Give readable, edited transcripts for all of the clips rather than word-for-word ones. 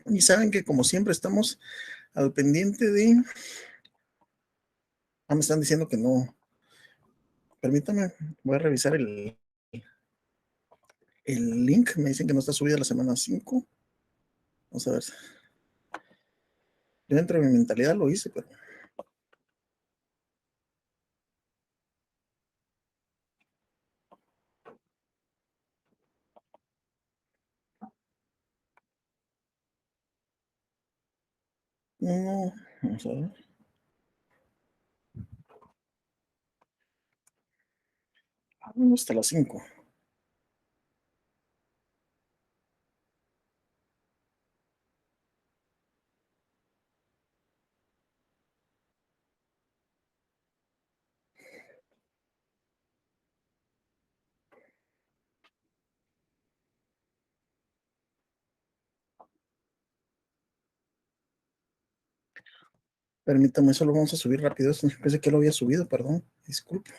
Y saben que como siempre estamos al pendiente de... me están diciendo que no. Permítame, voy a revisar el link. Me dicen que no está subida la semana 5. Vamos a ver. Yo dentro de mi mentalidad lo hice, pero... No, vamos a ver. No, hasta las 5. Permítame, eso lo vamos a subir rápido. Pensé que lo había subido, perdón. Disculpe.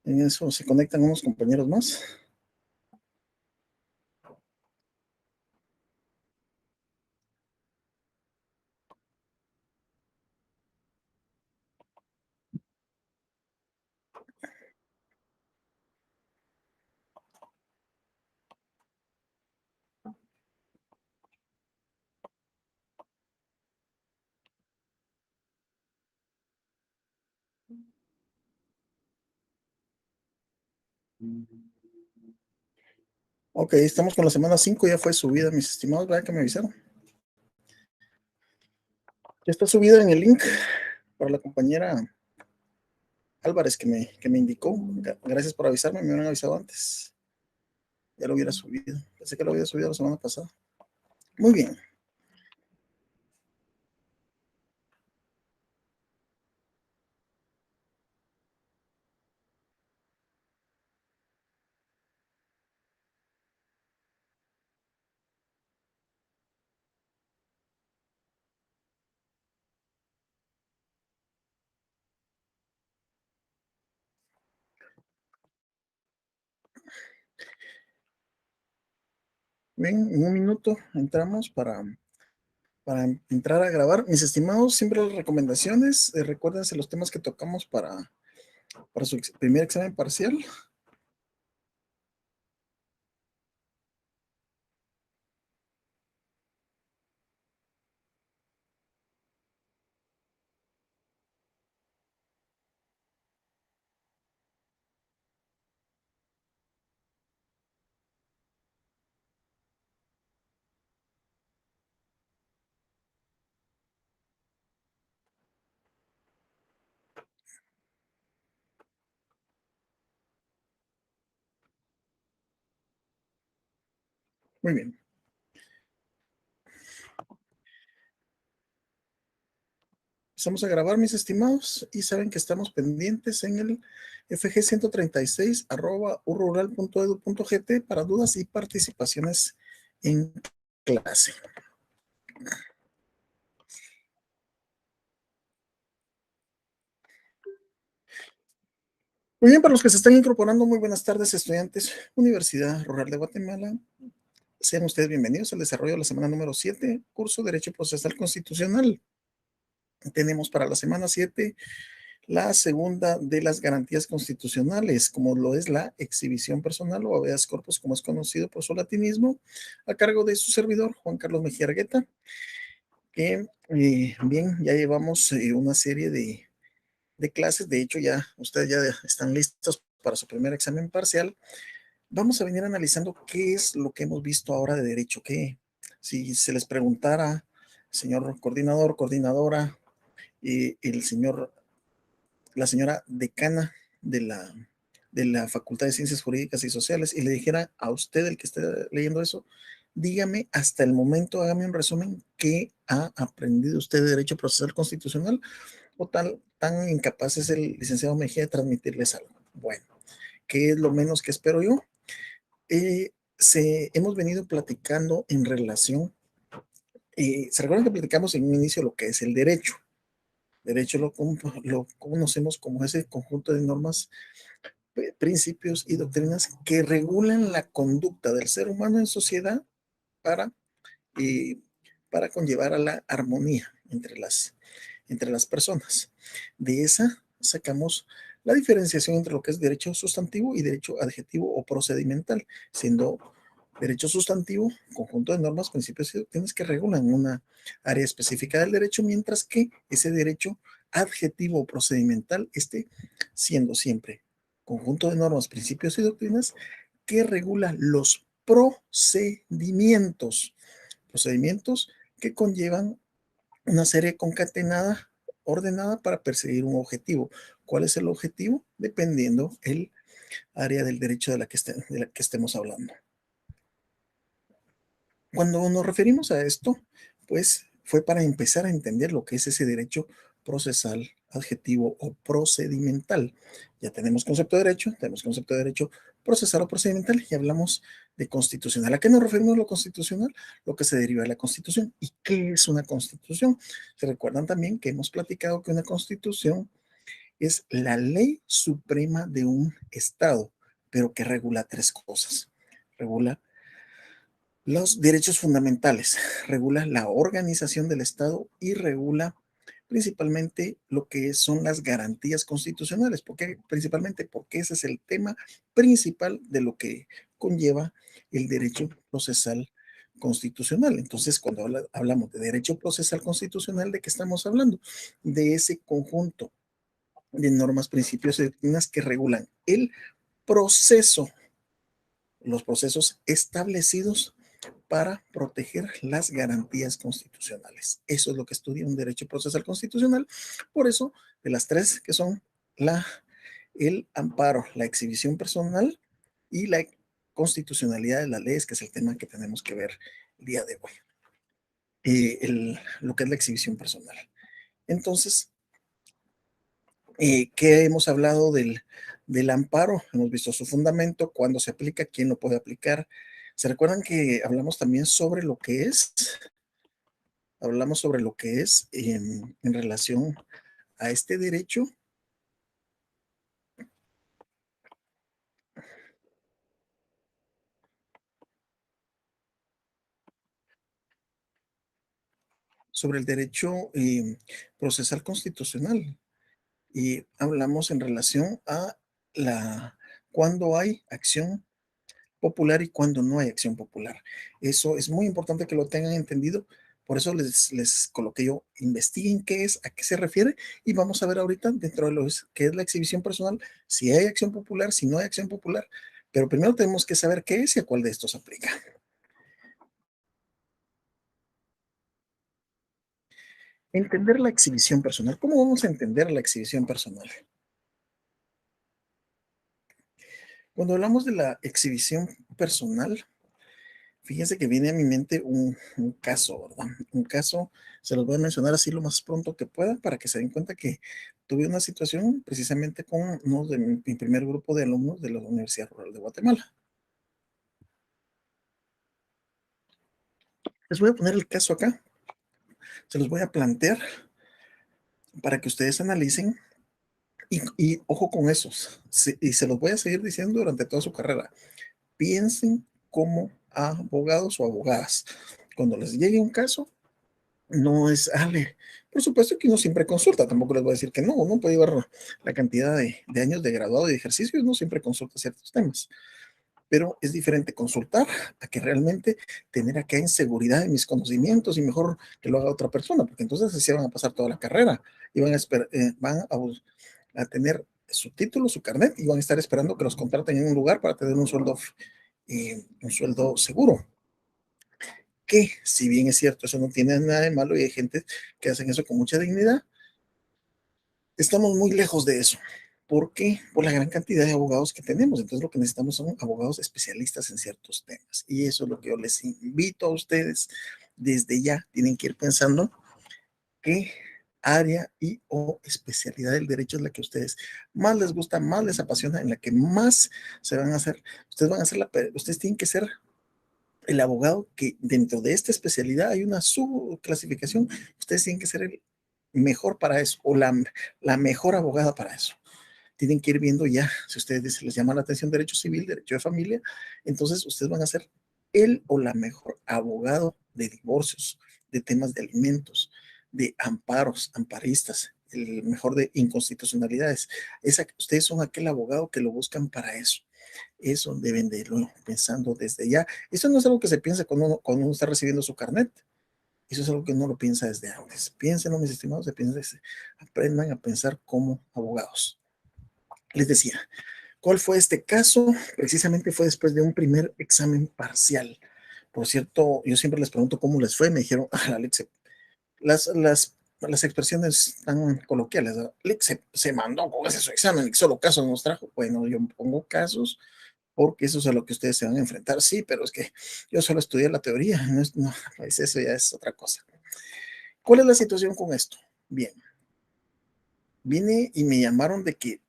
En eso se conectan unos compañeros más. Ok, estamos con la semana 5. Ya fue subida, mis estimados. ¿Verdad que me avisaron? Ya está subida en el link para la compañera Álvarez que me indicó. Gracias por avisarme, me hubieran avisado antes. Ya lo hubiera subido. Pensé que lo había subido la semana pasada. Muy bien. Bien, en un minuto entramos para entrar a grabar. Mis estimados, siempre las recomendaciones. Recuérdense los temas que tocamos para su primer examen parcial. Muy bien. Empezamos a grabar, mis estimados, y saben que estamos pendientes en el fg136@urural.edu.gt para dudas y participaciones en clase. Muy bien, para los que se están incorporando, muy buenas tardes, estudiantes, Universidad Rural de Guatemala. Sean ustedes bienvenidos al desarrollo de la semana número 7, curso Derecho Procesal Constitucional. Tenemos para la semana 7 la segunda de las garantías constitucionales, como lo es la exhibición personal o habeas corpus, como es conocido por su latinismo, a cargo de su servidor, Juan Carlos Mejía Argueta, que bien, ya llevamos una serie de clases. De hecho, ya ustedes ya están listos para su primer examen parcial. Vamos a venir analizando qué es lo que hemos visto ahora de derecho, que si se les preguntara, señor coordinador, coordinadora, el señor, la señora decana de la Facultad de Ciencias Jurídicas y Sociales, y le dijera a usted, el que esté leyendo eso, dígame hasta el momento, hágame un resumen, qué ha aprendido usted de Derecho Procesal Constitucional, o tan incapaz es el licenciado Mejía de transmitirles algo. Bueno, ¿qué es lo menos que espero yo? Hemos venido platicando en relación, ¿se recuerdan que platicamos en un inicio lo que es el derecho? Derecho lo conocemos como ese conjunto de normas, principios y doctrinas que regulan la conducta del ser humano en sociedad para eh, para conllevar a la armonía entre las personas. De esa sacamos la diferenciación entre lo que es derecho sustantivo y derecho adjetivo o procedimental, siendo derecho sustantivo, conjunto de normas, principios y doctrinas que regulan una área específica del derecho, mientras que ese derecho adjetivo o procedimental esté siendo siempre conjunto de normas, principios y doctrinas que regula los procedimientos que conllevan una serie concatenada, ordenada para perseguir un objetivo. ¿Cuál es el objetivo? Dependiendo el área del derecho de la que estemos hablando. Cuando nos referimos a esto, pues fue para empezar a entender lo que es ese derecho procesal, adjetivo o procedimental. Ya tenemos concepto de derecho, tenemos concepto de derecho procesal o procedimental y hablamos de constitucional. ¿A qué nos referimos a lo constitucional? Lo que se deriva de la constitución. ¿Y qué es una constitución? Se recuerdan también que hemos platicado que una constitución es la ley suprema de un estado, pero que regula tres cosas. Regula los derechos fundamentales, regula la organización del Estado y regula principalmente lo que son las garantías constitucionales. ¿Por qué? Principalmente porque ese es el tema principal de lo que conlleva el derecho procesal constitucional. Entonces, cuando hablamos de derecho procesal constitucional, ¿de qué estamos hablando? De ese conjunto de normas, principios y doctrinas que regulan el proceso, los procesos establecidos para proteger las garantías constitucionales. Eso es lo que estudia un derecho procesal constitucional. Por eso, de las tres que son el amparo, la exhibición personal y la constitucionalidad de las leyes, que es el tema que tenemos que ver el día de hoy. Lo que es la exhibición personal. Entonces, ¿qué hemos hablado del amparo? Hemos visto su fundamento, cuándo se aplica, quién lo puede aplicar. ¿Se recuerdan que hablamos también sobre lo que es en relación a este derecho, sobre el derecho procesal constitucional? Y hablamos en relación a cuando hay acción popular y cuando no hay acción popular. Eso es muy importante que lo tengan entendido. Por eso les coloqué yo, investiguen qué es, a qué se refiere, y vamos a ver ahorita dentro de lo que es la exhibición personal, si hay acción popular, si no hay acción popular. Pero primero tenemos que saber qué es y a cuál de estos aplica. Entender la exhibición personal. ¿Cómo vamos a entender la exhibición personal? Cuando hablamos de la exhibición personal, fíjense que viene a mi mente un caso, ¿verdad? Un caso, se los voy a mencionar así lo más pronto que pueda para que se den cuenta que tuve una situación precisamente con uno de mi primer grupo de alumnos de la Universidad Rural de Guatemala. Les voy a poner el caso acá, se los voy a plantear para que ustedes analicen y ojo con esos, y se los voy a seguir diciendo durante toda su carrera. Piensen como abogados o abogadas. Cuando les llegue un caso, no es, por supuesto que uno siempre consulta, tampoco les voy a decir que no, uno puede llevar la cantidad de años de graduado y de ejercicio, uno siempre consulta ciertos temas, pero es diferente consultar a que realmente tener acá inseguridad en mis conocimientos y mejor que lo haga otra persona, porque entonces así van a pasar toda la carrera y van a tener su título, su carnet y van a estar esperando que los contraten en un lugar para tener un sueldo seguro. Que si bien es cierto, eso no tiene nada de malo y hay gente que hacen eso con mucha dignidad, estamos muy lejos de eso. ¿Por qué? Por la gran cantidad de abogados que tenemos. Entonces lo que necesitamos son abogados especialistas en ciertos temas. Y eso es lo que yo les invito a ustedes. Desde ya tienen que ir pensando qué área y o especialidad del derecho es la que a ustedes más les gusta, más les apasiona, en la que más se van a hacer. Ustedes tienen que ser el abogado que dentro de esta especialidad hay una subclasificación, ustedes tienen que ser el mejor para eso o la mejor abogada para eso. Tienen que ir viendo ya, si ustedes les llama la atención derecho civil, derecho de familia, entonces ustedes van a ser el o la mejor abogado de divorcios, de temas de alimentos, de amparos, amparistas, el mejor de inconstitucionalidades. Ustedes son aquel abogado que lo buscan para eso. Eso deben de irlo pensando desde ya. Eso no es algo que se piensa cuando uno está recibiendo su carnet. Eso es algo que uno lo piensa desde antes. Piénsenlo, mis estimados, aprendan a pensar como abogados. Les decía, ¿cuál fue este caso? Precisamente fue después de un primer examen parcial. Por cierto, yo siempre les pregunto cómo les fue. Me dijeron, Alex, las expresiones tan coloquiales, Alex se mandó con ese su examen y solo casos nos trajo. Bueno, yo pongo casos porque eso es a lo que ustedes se van a enfrentar. Sí, pero es que yo solo estudié la teoría, no, pues eso ya es otra cosa. ¿Cuál es la situación con esto? Bien, vine y me llamaron de que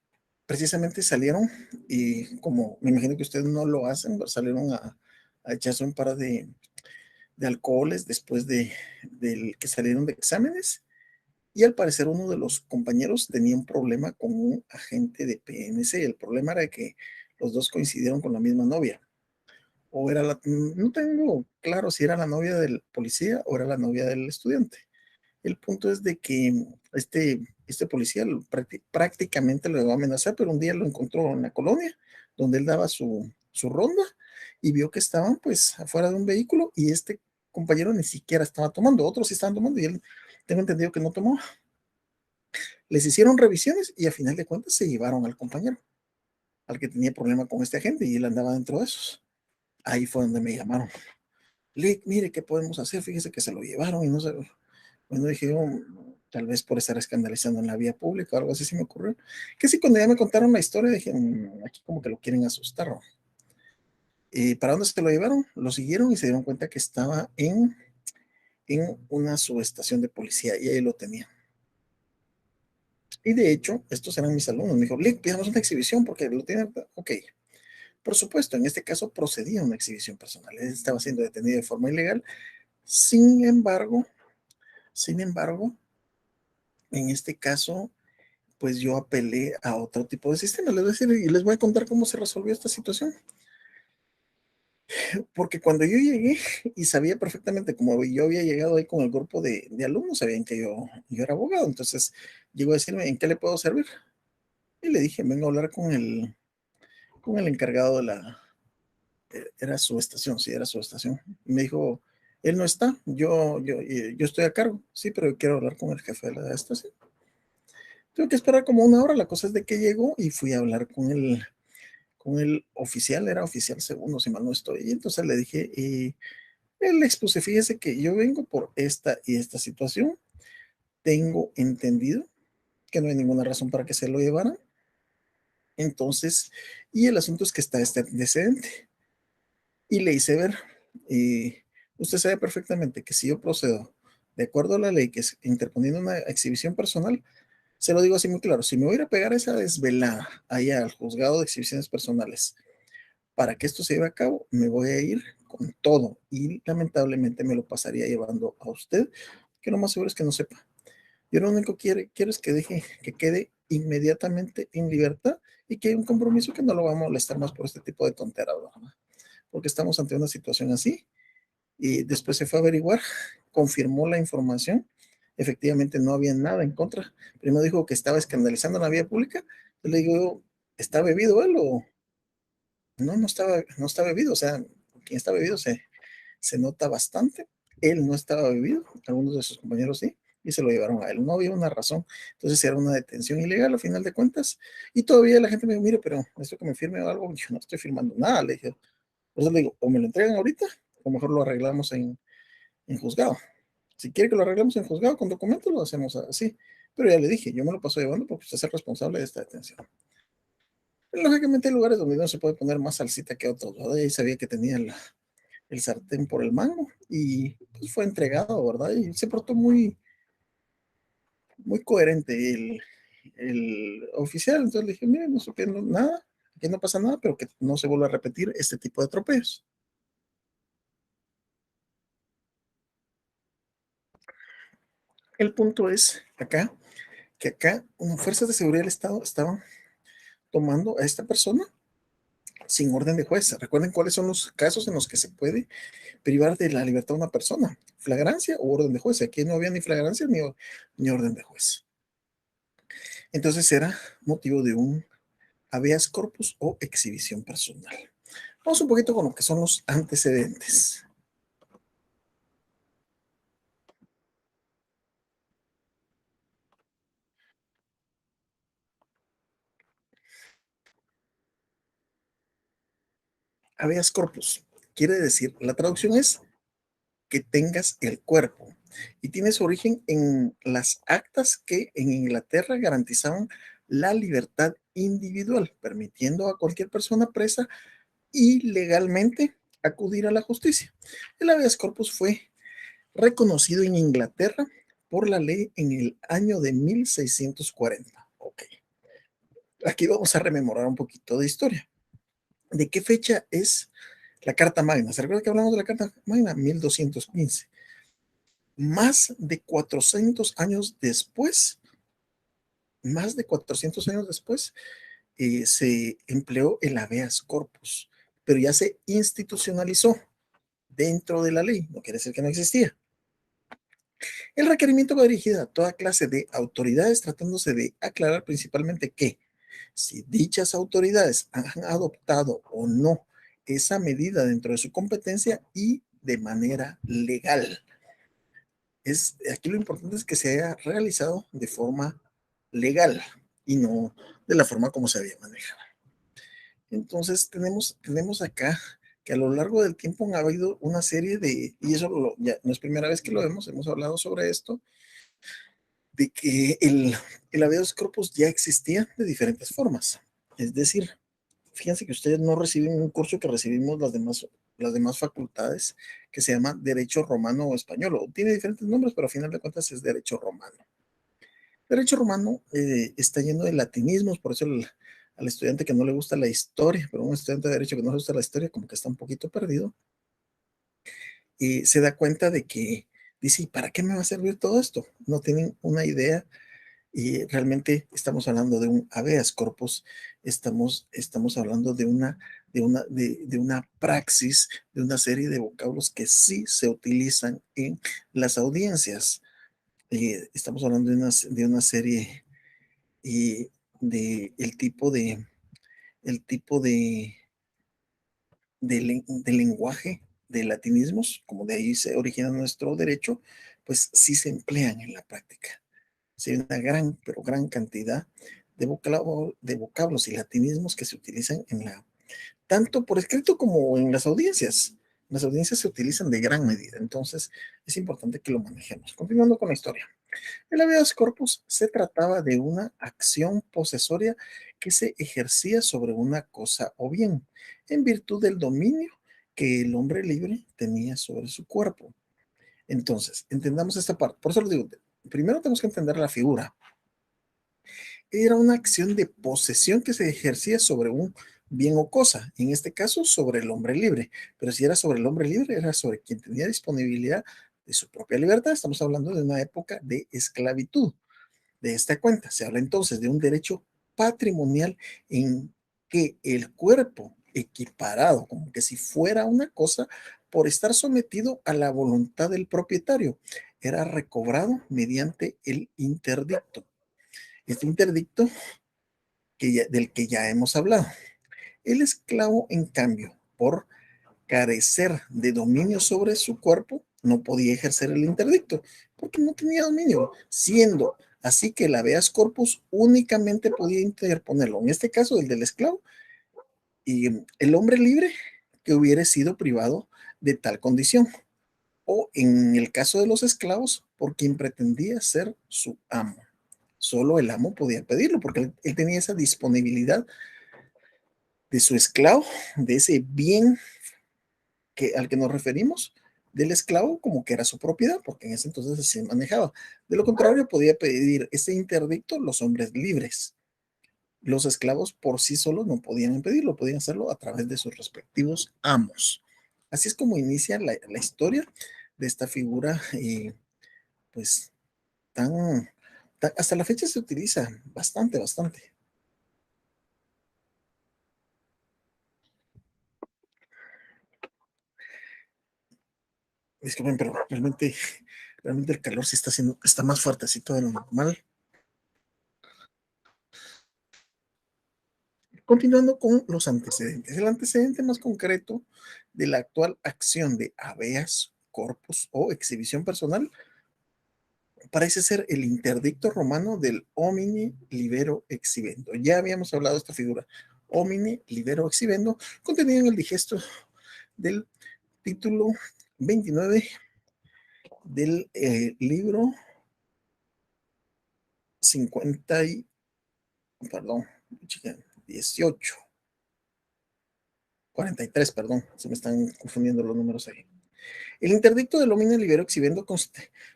precisamente salieron y como me imagino que ustedes no lo hacen, salieron a echarse un par de alcoholes después de que salieron de exámenes y al parecer uno de los compañeros tenía un problema con un agente de PNC. El problema era que los dos coincidieron con la misma novia. O era no tengo claro si era la novia del policía o era la novia del estudiante. El punto es de que este policía prácticamente lo iba a amenazar, pero un día lo encontró en la colonia donde él daba su ronda y vio que estaban pues afuera de un vehículo y este compañero ni siquiera estaba tomando, otros sí estaban tomando y él tengo entendido que no tomó. Les hicieron revisiones y a final de cuentas se llevaron al compañero, al que tenía problema con este agente y él andaba dentro de esos. Ahí fue donde me llamaron. Lick, mire, ¿qué podemos hacer? Fíjese que se lo llevaron y no sé. Bueno, dije, tal vez por estar escandalizando en la vía pública o algo así se me ocurrió. Que sí, cuando ya me contaron la historia, dije, aquí como que lo quieren asustar, ¿no? ¿Para dónde se lo llevaron? Lo siguieron y se dieron cuenta que estaba en una subestación de policía y ahí lo tenían. Y de hecho, estos eran mis alumnos. Me dijo, Lick, pidamos una exhibición porque lo tienen. Ok, por supuesto, en este caso procedía una exhibición personal. Él estaba siendo detenido de forma ilegal. Sin embargo, sin embargo, en este caso, pues yo apelé a otro tipo de sistema. Les voy a decir y les voy a contar cómo se resolvió esta situación. Porque cuando yo llegué y sabía perfectamente, como yo había llegado ahí con el grupo de alumnos, sabían que yo era abogado. Entonces llegó a decirme, ¿en qué le puedo servir? Y le dije, vengo a hablar con el encargado de era su estación, sí, era su estación. Y me dijo, él no está, yo estoy a cargo, sí, pero quiero hablar con el jefe de la estación. Tuve que esperar como una hora, la cosa es de que llegó y fui a hablar con el oficial, era oficial segundo, si mal no estoy. Y entonces le dije, él le expuse, fíjese que yo vengo por esta y esta situación, tengo entendido que no hay ninguna razón para que se lo llevaran. Entonces, y el asunto es que está este antecedente. Y le hice ver, usted sabe perfectamente que si yo procedo de acuerdo a la ley, que es interponiendo una exhibición personal, se lo digo así muy claro, si me voy a ir a pegar esa desvelada allá al juzgado de exhibiciones personales, para que esto se lleve a cabo, me voy a ir con todo y lamentablemente me lo pasaría llevando a usted, que lo más seguro es que no sepa. Yo lo único que quiero es que deje que quede inmediatamente en libertad y que hay un compromiso que no lo va a molestar más por este tipo de tonteras, ¿verdad? Porque estamos ante una situación así y después se fue a averiguar, confirmó la información, efectivamente no había nada en contra. Primero dijo que estaba escandalizando en la vía pública, yo le digo, ¿está bebido él o no? No está bebido, o sea, quien está bebido se nota bastante. Él no estaba bebido, algunos de sus compañeros sí, y se lo llevaron a él. No había una razón. Entonces era una detención ilegal a final de cuentas. Y todavía la gente me dijo, mire, pero esto que me firme o algo, yo no estoy firmando nada. Le dije, por eso le digo, o me lo entregan ahorita, o mejor lo arreglamos en juzgado. Si quiere que lo arreglemos en juzgado con documentos, lo hacemos así. Pero ya le dije, yo me lo paso llevando porque usted es el responsable de esta detención. Lógicamente hay lugares donde no se puede poner más salsita que otros, ¿verdad? Y sabía que tenía el sartén por el mango y pues fue entregado, ¿verdad? Y se portó muy, muy coherente el oficial. Entonces le dije, mire, no supe nada, aquí no pasa nada, pero que no se vuelva a repetir este tipo de atropellos. El punto es acá, que acá, fuerzas de seguridad del Estado estaban tomando a esta persona sin orden de juez. Recuerden cuáles son los casos en los que se puede privar de la libertad a una persona: flagrancia o orden de juez. Aquí no había ni flagrancia ni orden de juez. Entonces era motivo de un habeas corpus o exhibición personal. Vamos un poquito con lo que son los antecedentes. Habeas corpus quiere decir, la traducción es que tengas el cuerpo, y tiene su origen en las actas que en Inglaterra garantizaban la libertad individual, permitiendo a cualquier persona presa ilegalmente acudir a la justicia. El habeas corpus fue reconocido en Inglaterra por la ley en el año de 1640. Ok, aquí vamos a rememorar un poquito de historia. ¿De qué fecha es la Carta Magna? ¿Se recuerda que hablamos de la Carta Magna? 1215. Más de 400 años después, se empleó el habeas corpus, pero ya se institucionalizó dentro de la ley, no quiere decir que no existía. El requerimiento va dirigido a toda clase de autoridades, tratándose de aclarar principalmente que si dichas autoridades han adoptado o no esa medida dentro de su competencia y de manera legal. Aquí lo importante es que se haya realizado de forma legal y no de la forma como se había manejado. Entonces tenemos acá que a lo largo del tiempo han habido una serie de, y eso ya no es primera vez que lo vemos, hemos hablado sobre esto, de que el habeas corpus ya existía de diferentes formas. Es decir, fíjense que ustedes no reciben un curso que recibimos las demás facultades, que se llama Derecho Romano o Español, o tiene diferentes nombres, pero a final de cuentas es Derecho Romano. Derecho Romano está lleno de latinismos, por eso al estudiante que no le gusta la historia, pero un estudiante de Derecho que no le gusta la historia, como que está un poquito perdido, y se da cuenta de que dice, ¿y para qué me va a servir todo esto? No tienen una idea. Y realmente estamos hablando de un habeas corpus, estamos hablando de una praxis, de una serie de vocablos que sí se utilizan en las audiencias. Estamos hablando de una serie y de el tipo de lenguaje de latinismos, como de ahí se origina nuestro derecho, pues sí se emplean en la práctica. Sí, hay una gran, pero gran cantidad de vocablos y latinismos que se utilizan tanto por escrito como en las audiencias. Las audiencias se utilizan de gran medida, entonces es importante que lo manejemos. Continuando con la historia. El habeas corpus se trataba de una acción posesoria que se ejercía sobre una cosa o bien, en virtud del dominio que el hombre libre tenía sobre su cuerpo. Entonces, entendamos esta parte. Por eso lo digo, primero tenemos que entender la figura. Era una acción de posesión que se ejercía sobre un bien o cosa, en este caso sobre el hombre libre, pero si era sobre el hombre libre, era sobre quien tenía disponibilidad de su propia libertad. Estamos hablando de una época de esclavitud. De esta cuenta se habla entonces de un derecho patrimonial en que el cuerpo equiparado, como que si fuera una cosa, por estar sometido a la voluntad del propietario, era recobrado mediante el interdicto. Este interdicto del que ya hemos hablado. El esclavo, en cambio, por carecer de dominio sobre su cuerpo, no podía ejercer el interdicto, porque no tenía dominio, siendo así que el habeas corpus únicamente podía interponerlo, en este caso el del esclavo, y el hombre libre que hubiera sido privado de tal condición, o en el caso de los esclavos, por quien pretendía ser su amo. Solo el amo podía pedirlo, porque él tenía esa disponibilidad de su esclavo, de ese bien al que nos referimos, del esclavo, como que era su propiedad, porque en ese entonces se manejaba. De lo contrario, podía pedir ese interdicto los hombres libres. Los esclavos por sí solos no podían impedirlo, podían hacerlo a través de sus respectivos amos. Así es como inicia la historia de esta figura, pues hasta la fecha se utiliza bastante, bastante. Disculpen, pero realmente el calor sí está más fuertecito de lo normal. Continuando con los antecedentes. El antecedente más concreto de la actual acción de habeas corpus o exhibición personal parece ser el interdicto romano del homini libero exhibendo. Ya habíamos hablado de esta figura, homini libero exhibendo, contenida en el digesto del título 29 del libro 50 y, perdón, 18, 43, perdón, se me están confundiendo los números ahí. El interdicto del homine libero exhibendo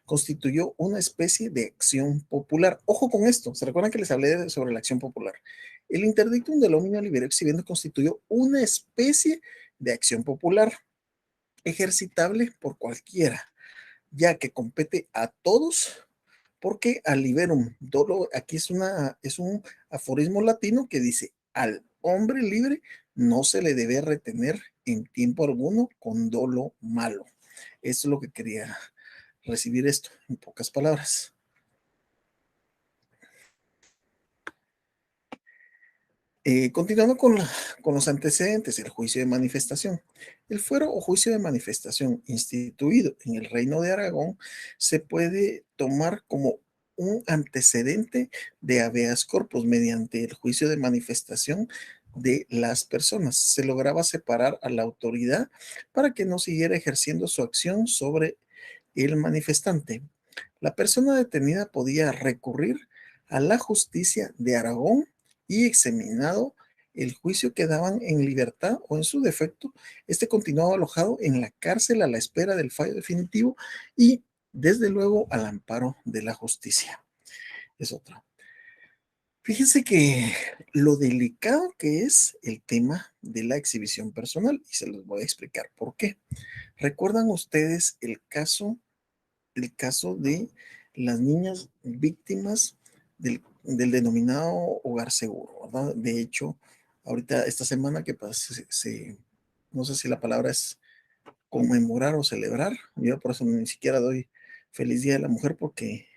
constituyó una especie de acción popular. Ojo con esto, ¿se recuerdan que les hablé sobre la acción popular? El interdictum del homine libero exhibendo constituyó una especie de acción popular ejercitable por cualquiera, ya que compete a todos, porque al liberum dolo, aquí es un aforismo latino que dice, al hombre libre no se le debe retener en tiempo alguno con dolo malo. Eso es lo que quería recibir esto, en pocas palabras. Continuando con los antecedentes, el juicio de manifestación. El fuero o juicio de manifestación instituido en el Reino de Aragón se puede tomar como un antecedente de habeas corpus mediante el juicio de manifestación de las personas. Se lograba separar a la autoridad para que no siguiera ejerciendo su acción sobre el manifestante. La persona detenida podía recurrir a la justicia de Aragón y examinado el juicio quedaban en libertad o en su defecto, este continuaba alojado en la cárcel a la espera del fallo definitivo y desde luego al amparo de la justicia. Es otra. Fíjense que lo delicado que es el tema de la exhibición personal y se los voy a explicar por qué. ¿Recuerdan ustedes el caso de las niñas víctimas del denominado hogar seguro, ¿verdad? De hecho, ahorita esta semana que no sé si la palabra es conmemorar o celebrar, yo por eso ni siquiera doy feliz día de la mujer porque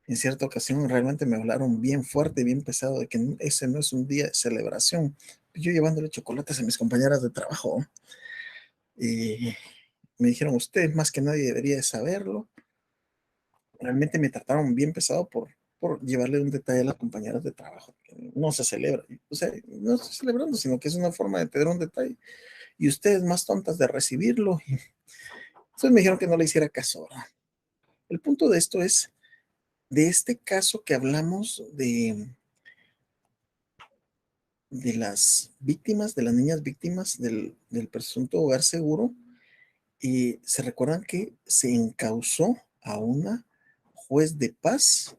en cierta ocasión realmente me hablaron bien fuerte, bien pesado de que ese no es un día de celebración. Yo llevándole chocolates a mis compañeras de trabajo y me dijeron, usted más que nadie debería de saberlo. Realmente me trataron bien pesado por llevarle un detalle a las compañeras de trabajo. No se celebra, o sea, no estoy celebrando, sino que es una forma de tener un detalle. Y ustedes más tontas de recibirlo. Y entonces me dijeron que no le hiciera caso, ¿verdad? El punto de esto es, de este caso que hablamos de las víctimas, de las niñas víctimas del presunto hogar seguro, y se recuerdan que se encausó a una juez de paz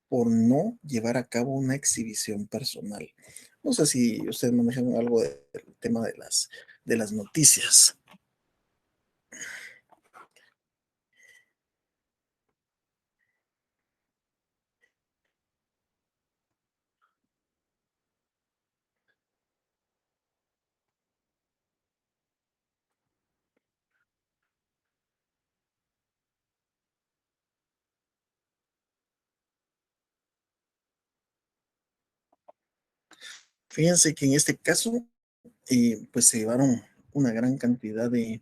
por no llevar a cabo una exhibición personal. No sé si ustedes manejan algo del tema de las noticias. Fíjense que en este caso, pues se llevaron una gran cantidad de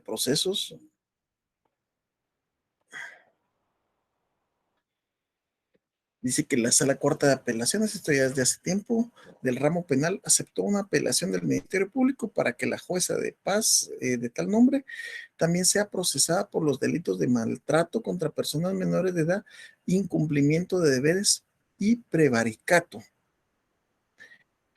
procesos. Dice que la Sala Cuarta de Apelaciones, esto ya desde hace tiempo, del ramo penal, aceptó una apelación del Ministerio Público para que la jueza de paz de tal nombre también sea procesada por los delitos de maltrato contra personas menores de edad, incumplimiento de deberes y prevaricato.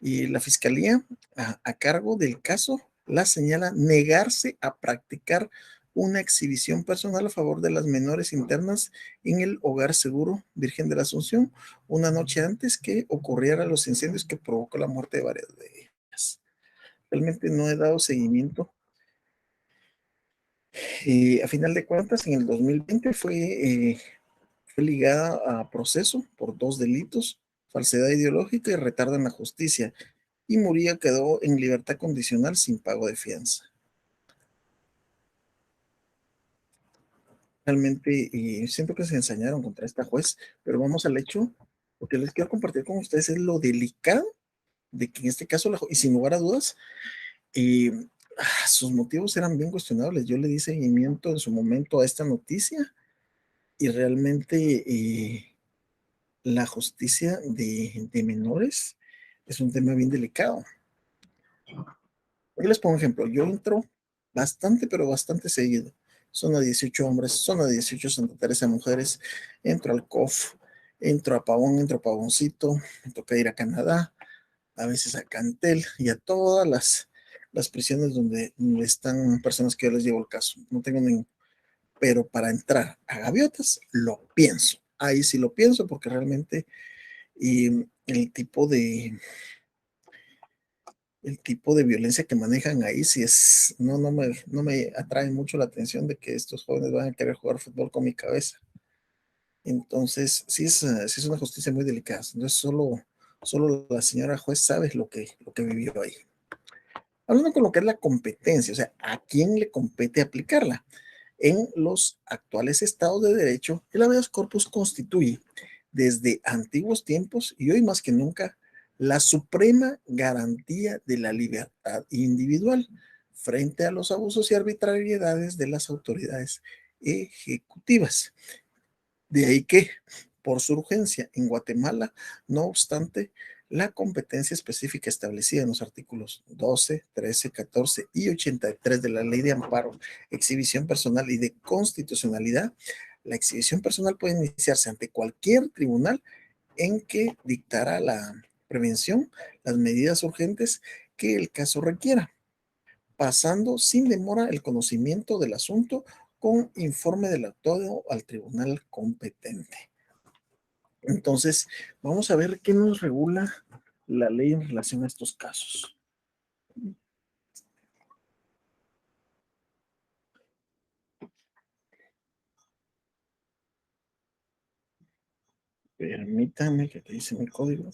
Y la fiscalía, a cargo del caso, la señala negarse a practicar una exhibición personal a favor de las menores internas en el Hogar Seguro Virgen de la Asunción, una noche antes que ocurrieran los incendios que provocó la muerte de varias de ellas. Realmente no he dado seguimiento. A final de cuentas, en el 2020 fue ligada a proceso por dos delitos, falsedad ideológica y retardo en la justicia, y Murillo quedó en libertad condicional sin pago de fianza. realmente siento que se ensañaron contra esta juez, pero vamos al hecho. Lo que les quiero compartir con ustedes es lo delicado de que en este caso, y sin lugar a dudas, eh, sus motivos eran bien cuestionables. Yo le di seguimiento en su momento a esta noticia y realmente la justicia de menores es un tema bien delicado. Yo les pongo un ejemplo. Yo entro bastante, pero bastante seguido. Zona 18 hombres, zona 18 Santa Teresa mujeres. Entro al COF, entro a Pavón, entro a Pavoncito. Me toca ir a Canadá, a veces a Cantel y a todas las prisiones donde están personas que yo les llevo el caso. No tengo ningún. Pero para entrar a Gaviotas, lo pienso. Ahí sí lo pienso porque realmente el tipo de violencia que manejan ahí sí es, no me atrae mucho la atención de que estos jóvenes van a querer jugar fútbol con mi cabeza. Entonces, sí es una justicia muy delicada. Entonces, solo la señora juez sabe lo que vivió ahí. Hablando con lo que es la competencia, o sea, ¿a quién le compete aplicarla? En los actuales estados de derecho, el habeas corpus constituye desde antiguos tiempos y hoy más que nunca la suprema garantía de la libertad individual frente a los abusos y arbitrariedades de las autoridades ejecutivas. De ahí que, por su urgencia en Guatemala, no obstante, la competencia específica establecida en los artículos 12, 13, 14 y 83 de la Ley de Amparo, Exhibición Personal y de Constitucionalidad, la exhibición personal puede iniciarse ante cualquier tribunal en que dictará la prevención, las medidas urgentes que el caso requiera, pasando sin demora el conocimiento del asunto con informe del autor al tribunal competente. Entonces, vamos a ver qué nos regula la ley en relación a estos casos. Permítanme que te dice mi código.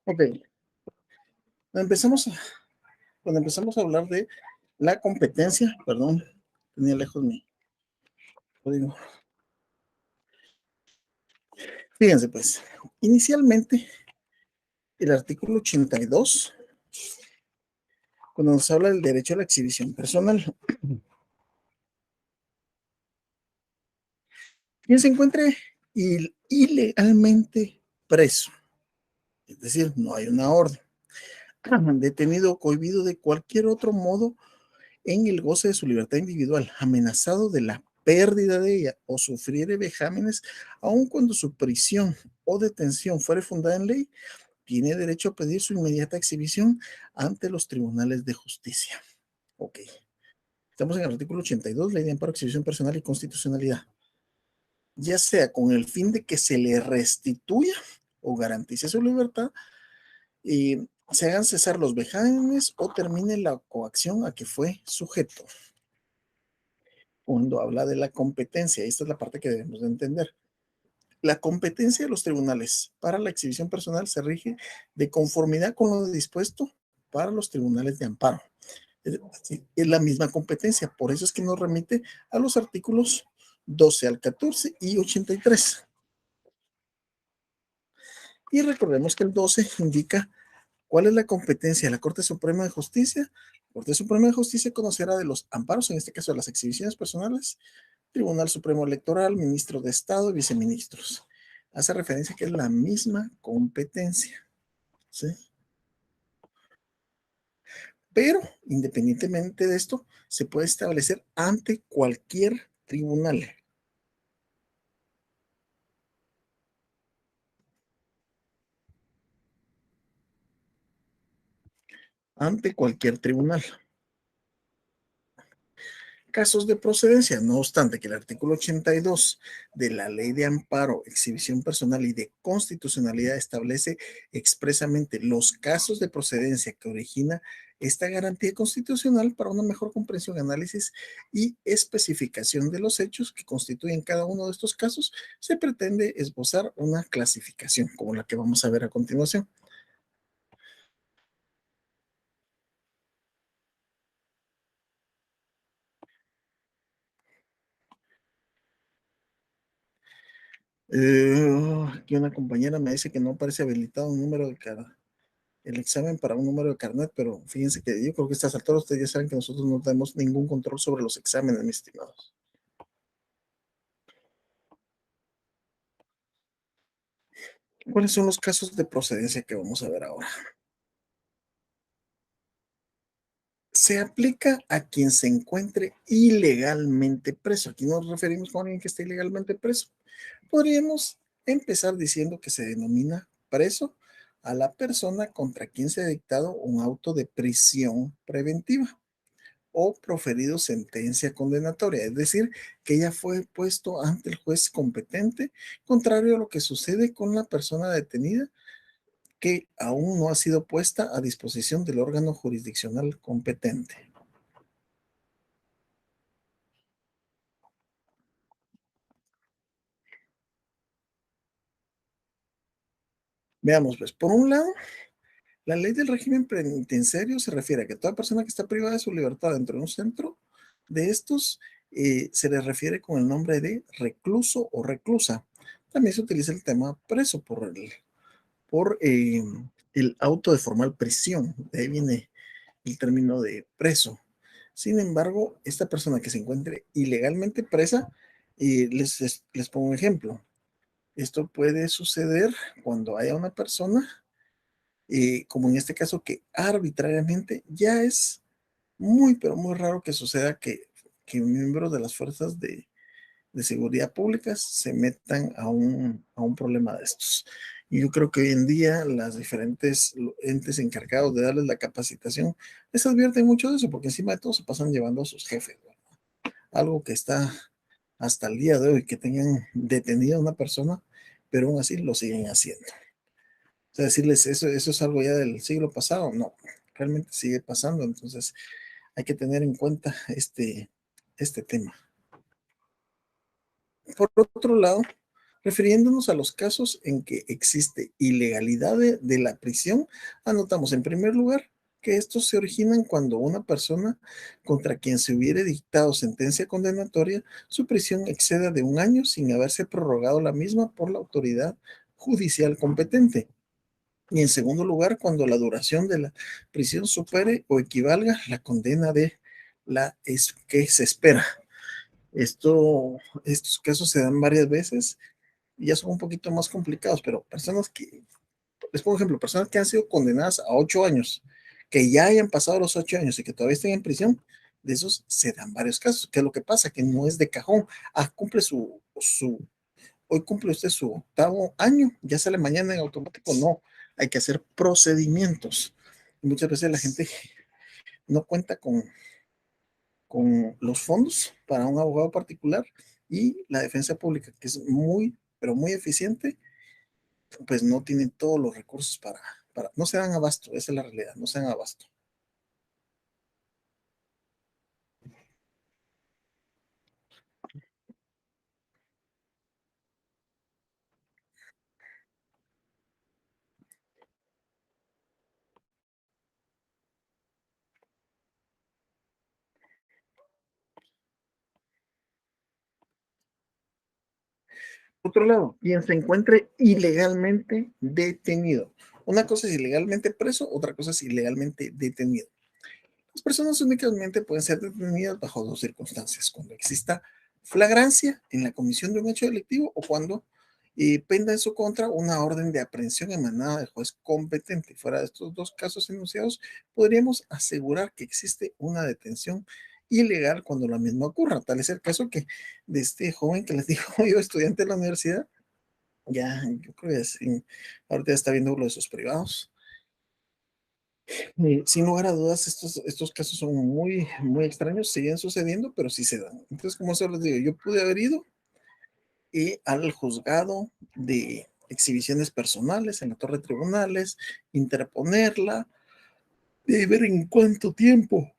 Ok, empezamos a, cuando empezamos a hablar de la competencia, perdón, tenía lejos mi código. Fíjense pues, inicialmente el artículo 82, cuando nos habla del derecho a la exhibición personal, quien se encuentre ilegalmente preso, es decir, no hay una orden, detenido o cohibido de cualquier otro modo en el goce de su libertad individual, amenazado de la pérdida de ella o sufriere vejámenes, aun cuando su prisión o detención fuere fundada en ley, tiene derecho a pedir su inmediata exhibición ante los tribunales de justicia. Ok. Estamos en el artículo 82, Ley de Amparo, Exhibición Personal y Constitucionalidad. Ya sea con el fin de que se le restituya o garantice su libertad, se hagan cesar los vejámenes o termine la coacción a que fue sujeto. Cuando habla de la competencia, esta es la parte que debemos de entender. La competencia de los tribunales para la exhibición personal se rige de conformidad con lo dispuesto para los tribunales de amparo. Es la misma competencia, por eso es que nos remite a los artículos 12 al 14 y 83. Y recordemos que el 12 indica cuál es la competencia de la Corte Suprema de Justicia. La Corte Suprema de Justicia conocerá de los amparos, en este caso de las exhibiciones personales, Tribunal Supremo Electoral, ministro de Estado y viceministros. Hace referencia que es la misma competencia. ¿Sí? Pero independientemente de esto, se puede establecer ante cualquier tribunal. Ante cualquier tribunal. Casos de procedencia, no obstante que el artículo 82 de la Ley de Amparo, Exhibición Personal y de Constitucionalidad establece expresamente los casos de procedencia que origina esta garantía constitucional para una mejor comprensión, análisis y especificación de los hechos que constituyen cada uno de estos casos, se pretende esbozar una clasificación como la que vamos a ver a continuación. Aquí una compañera me dice que no aparece habilitado un número de cada el examen para un número de carnet, pero fíjense que yo creo que a estas alturas ustedes ya saben que nosotros no tenemos ningún control sobre los exámenes, mis estimados. ¿Cuáles son los casos de procedencia que vamos a ver ahora? Se aplica a quien se encuentre ilegalmente preso. Aquí nos referimos a alguien que esté ilegalmente preso. Podríamos empezar diciendo que se denomina preso a la persona contra quien se ha dictado un auto de prisión preventiva o proferido sentencia condenatoria, es decir, que ya fue puesto ante el juez competente, contrario a lo que sucede con la persona detenida que aún no ha sido puesta a disposición del órgano jurisdiccional competente. Veamos, pues, por un lado, la ley del régimen penitenciario se refiere a que toda persona que está privada de su libertad dentro de un centro de estos se le refiere con el nombre de recluso o reclusa. También se utiliza el tema preso por el auto de formal prisión. De ahí viene el término de preso. Sin embargo, esta persona que se encuentre ilegalmente presa, les pongo un ejemplo. Esto puede suceder cuando haya una persona, como en este caso, que arbitrariamente ya es muy, pero muy raro que suceda que miembros de las fuerzas de seguridad pública se metan a un problema de estos. Y yo creo que hoy en día las diferentes entes encargados de darles la capacitación les advierten mucho de eso, porque encima de todo se pasan llevando a sus jefes, ¿no? Algo que está hasta el día de hoy, que tengan detenida a una persona, pero aún así lo siguen haciendo. O sea, decirles eso es algo ya del siglo pasado, no, realmente sigue pasando, entonces hay que tener en cuenta este tema. Por otro lado, refiriéndonos a los casos en que existe ilegalidad de la prisión, anotamos en primer lugar que estos se originan cuando una persona contra quien se hubiere dictado sentencia condenatoria, su prisión exceda de un año sin haberse prorrogado la misma por la autoridad judicial competente. Y en segundo lugar, cuando la duración de la prisión supere o equivalga a la condena de la que se espera. Estos casos se dan varias veces y ya son un poquito más complicados, pero personas que, les pongo ejemplo, personas que han sido condenadas a 8 años, que ya hayan pasado los 8 años y que todavía estén en prisión, de esos se dan varios casos. ¿Qué es lo que pasa? Que no es de cajón. Cumple hoy cumple usted su octavo año, ya sale mañana en automático. No, hay que hacer procedimientos. Y muchas veces la gente no cuenta con los fondos para un abogado particular y la defensa pública, que es muy, pero muy eficiente, pues no tienen todos los recursos no se dan abasto, esa es la realidad, no se dan abasto. Por otro lado, quien se encuentre ilegalmente detenido. Una cosa es ilegalmente preso, otra cosa es ilegalmente detenido. Las personas únicamente pueden ser detenidas bajo dos circunstancias: cuando exista flagrancia en la comisión de un hecho delictivo o cuando y penda en su contra una orden de aprehensión emanada del juez competente. Fuera de estos dos casos enunciados, podríamos asegurar que existe una detención ilegal cuando la misma ocurra. Tal es el caso que de este joven que les digo yo, estudiante de la universidad, ya, yo creo que sí, ahorita ya está viendo lo de sus privados. Sin lugar a dudas, estos casos son muy extraños, siguen sucediendo, pero sí se dan. Entonces, como se les digo, yo pude haber ido al juzgado de exhibiciones personales en la torre de tribunales, interponerla, de ver en cuánto tiempo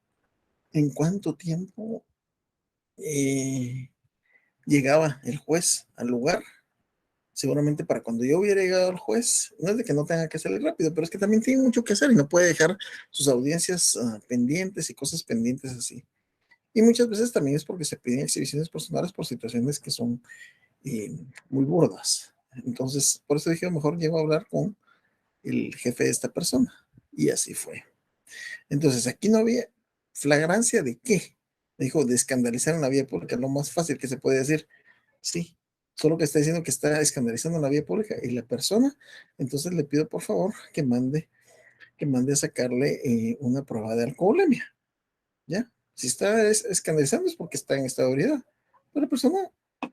eh, llegaba el juez al lugar. Seguramente para cuando yo hubiera llegado al juez, no es de que no tenga que salir rápido, pero es que también tiene mucho que hacer y no puede dejar sus audiencias pendientes y cosas pendientes así. Y muchas veces también es porque se piden exhibiciones personales por situaciones que son muy burdas. Entonces, por eso dije, mejor llego a hablar con el jefe de esta persona. Y así fue. Entonces, aquí no había flagrancia de qué. Me dijo, de escandalizar en la vía pública, lo más fácil que se puede decir. Sí, solo que está diciendo que está escandalizando en la vía pública y la persona, entonces le pido por favor que mande a sacarle una prueba de alcoholemia, ¿ya? Si está escandalizando es porque está en estado de ebriedad. Pero la persona,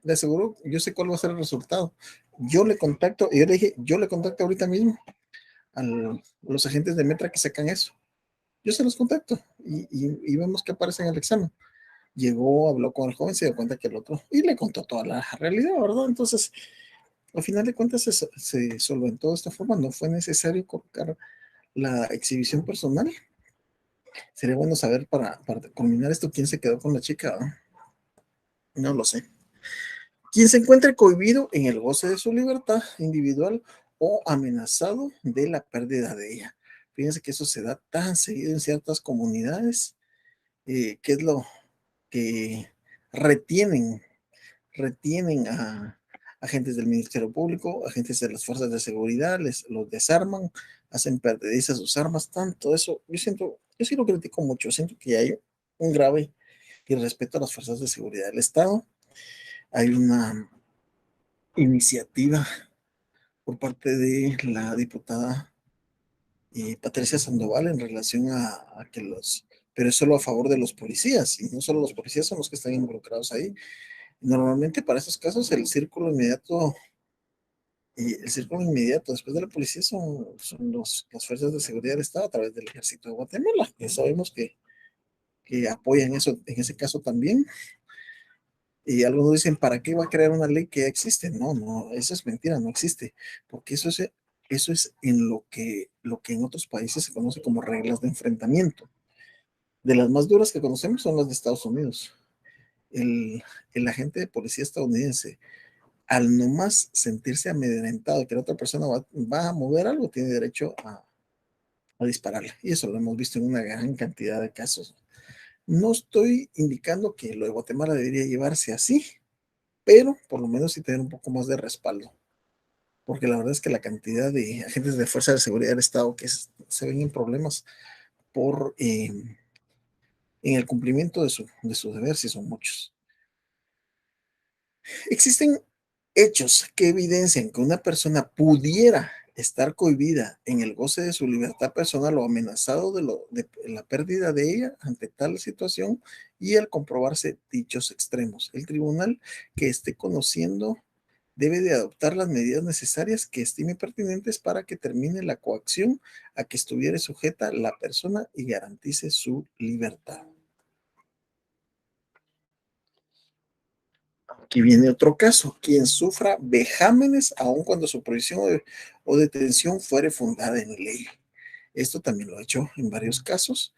le aseguro, yo sé cuál va a ser el resultado. Yo le contacto, y yo le dije, yo le contacto ahorita mismo a los agentes de Metra que sacan eso. Yo se los contacto y vemos que aparece en el examen. Llegó, habló con el joven, se dio cuenta que el otro, y le contó toda la realidad, ¿verdad? Entonces, al final de cuentas, se solventó de esta forma, no fue necesario colocar la exhibición personal. Sería bueno saber para culminar esto quién se quedó con la chica, ¿no? No lo sé. Quien se encuentre cohibido en el goce de su libertad individual o amenazado de la pérdida de ella. Fíjense que eso se da tan seguido en ciertas comunidades, que es lo que retienen, retienen a agentes del Ministerio Público, agentes de las fuerzas de seguridad, los desarman, hacen perdedizas sus armas, tanto eso. Yo sí lo critico mucho, siento que hay un grave irrespeto a las fuerzas de seguridad del Estado. Hay una iniciativa por parte de la diputada Patricia Sandoval en relación a que pero es solo a favor de los policías, y no solo los policías son los que están involucrados ahí. Normalmente para esos casos el círculo inmediato después de la policía son las fuerzas de seguridad del Estado a través del ejército de Guatemala, que sabemos que apoyan eso en ese caso también. Y algunos dicen, ¿para qué va a crear una ley que ya existe? No, no, eso es mentira, no existe, porque eso es en lo que en otros países se conoce como reglas de enfrentamiento. De las más duras que conocemos son las de Estados Unidos. El, el agente de policía estadounidense, al nomás sentirse amedrentado de que la otra persona va a mover algo, tiene derecho a dispararle. Y eso lo hemos visto en una gran cantidad de casos. No estoy indicando que lo de Guatemala debería llevarse así, pero por lo menos sí tener un poco más de respaldo, porque la verdad es que la cantidad de agentes de fuerza de seguridad del Estado que se ven en problemas por en el cumplimiento de su deber, si son muchos. Existen hechos que evidencian que una persona pudiera estar cohibida en el goce de su libertad personal o amenazado de la pérdida de ella ante tal situación, y al comprobarse dichos extremos, el tribunal que esté conociendo debe de adoptar las medidas necesarias que estime pertinentes para que termine la coacción a que estuviere sujeta la persona y garantice su libertad. Aquí viene otro caso: quien sufra vejámenes aun cuando su prisión o detención fuere fundada en ley. Esto también lo he hecho en varios casos.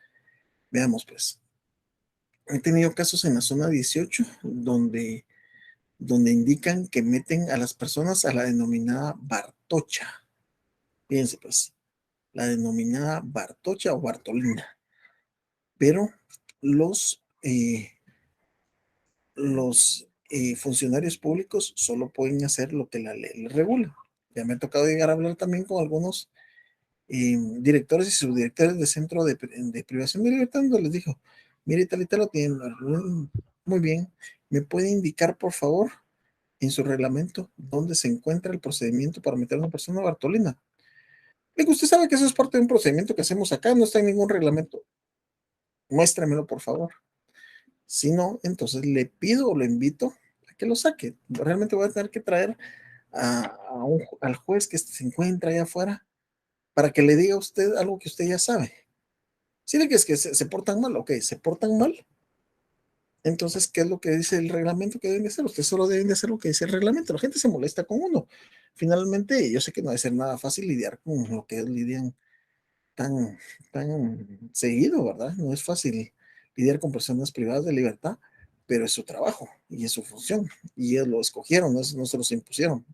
Veamos pues. He tenido casos en la zona 18 donde indican que meten a las personas a la denominada Bartocha. Fíjense pues, la denominada Bartocha o Bartolina. Pero los, funcionarios públicos solo pueden hacer lo que la ley les regula. Ya me ha tocado llegar a hablar también con algunos directores y subdirectores de centro de privación de libertad, donde les dijo, mire, tal y tal lo tienen muy bien, ¿me puede indicar por favor en su reglamento dónde se encuentra el procedimiento para meter a una persona a Bartolina. Digo, usted sabe que eso es parte de un procedimiento que hacemos acá, no está en ningún reglamento. Muéstramelo, por favor. Si no, entonces le pido o le invito a que lo saque. Realmente voy a tener que traer al juez que se encuentra allá afuera para que le diga a usted algo que usted ya sabe. Si le que es que se portan mal, ok, se portan mal. Entonces, ¿qué es lo que dice el reglamento que deben de hacer? Usted solo deben de hacer lo que dice el reglamento. La gente se molesta con uno. Finalmente, yo sé que no debe ser nada fácil lidiar con lo que lidian tan, tan seguido, ¿verdad? No es fácil lidiar con personas privadas de libertad, pero es su trabajo y es su función. Y ellos lo escogieron, no se los impusieron.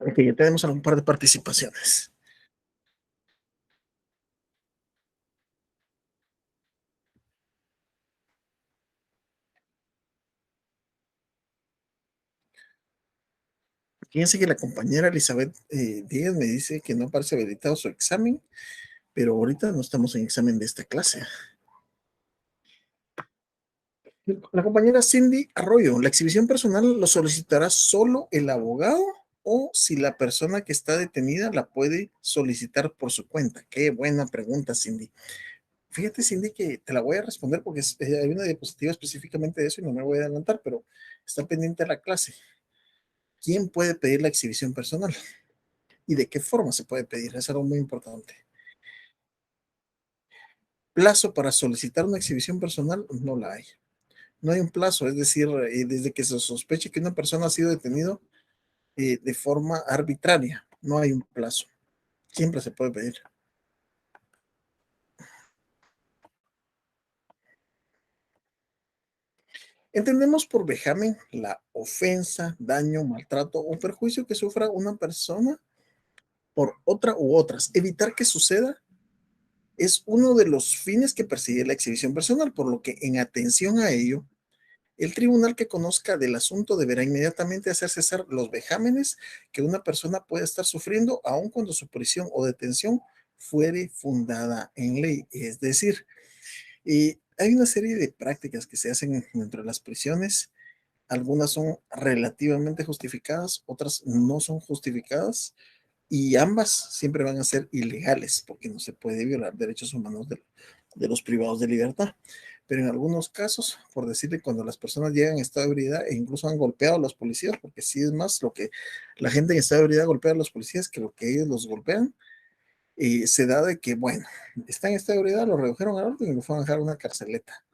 Ok, ya tenemos un par de participaciones. Fíjense que la compañera Elizabeth Díaz me dice que no parece habilitado su examen, pero ahorita no estamos en examen de esta clase. La compañera Cindy Arroyo, ¿la exhibición personal lo solicitará solo el abogado o si la persona que está detenida la puede solicitar por su cuenta? Qué buena pregunta, Cindy. Fíjate, Cindy, que te la voy a responder porque hay una diapositiva específicamente de eso y no me voy a adelantar, pero está pendiente de la clase. ¿Quién puede pedir la exhibición personal? ¿Y de qué forma se puede pedir? Es algo muy importante. Plazo para solicitar una exhibición personal no la hay. No hay un plazo, es decir, desde que se sospeche que una persona ha sido detenido de forma arbitraria, no hay un plazo. Siempre se puede pedir. Entendemos por vejamen la ofensa, daño, maltrato o perjuicio que sufra una persona por otra u otras. Evitar que suceda es uno de los fines que persigue la exhibición personal, por lo que en atención a ello, el tribunal que conozca del asunto deberá inmediatamente hacer cesar los vejámenes que una persona puede estar sufriendo, aun cuando su prisión o detención fuere fundada en ley. Es decir, hay una serie de prácticas que se hacen dentro de las prisiones. Algunas son relativamente justificadas, otras no son justificadas y ambas siempre van a ser ilegales porque no se puede violar derechos humanos de los privados de libertad. Pero en algunos casos, por decirle, cuando las personas llegan en estado de ebriedad e incluso han golpeado a los policías, porque sí es más lo que la gente en estado de ebriedad golpea a los policías que lo que ellos los golpean, se da de que, bueno, están en estado de ebriedad, lo redujeron al orden y lo fueron a dejar a una carceleta.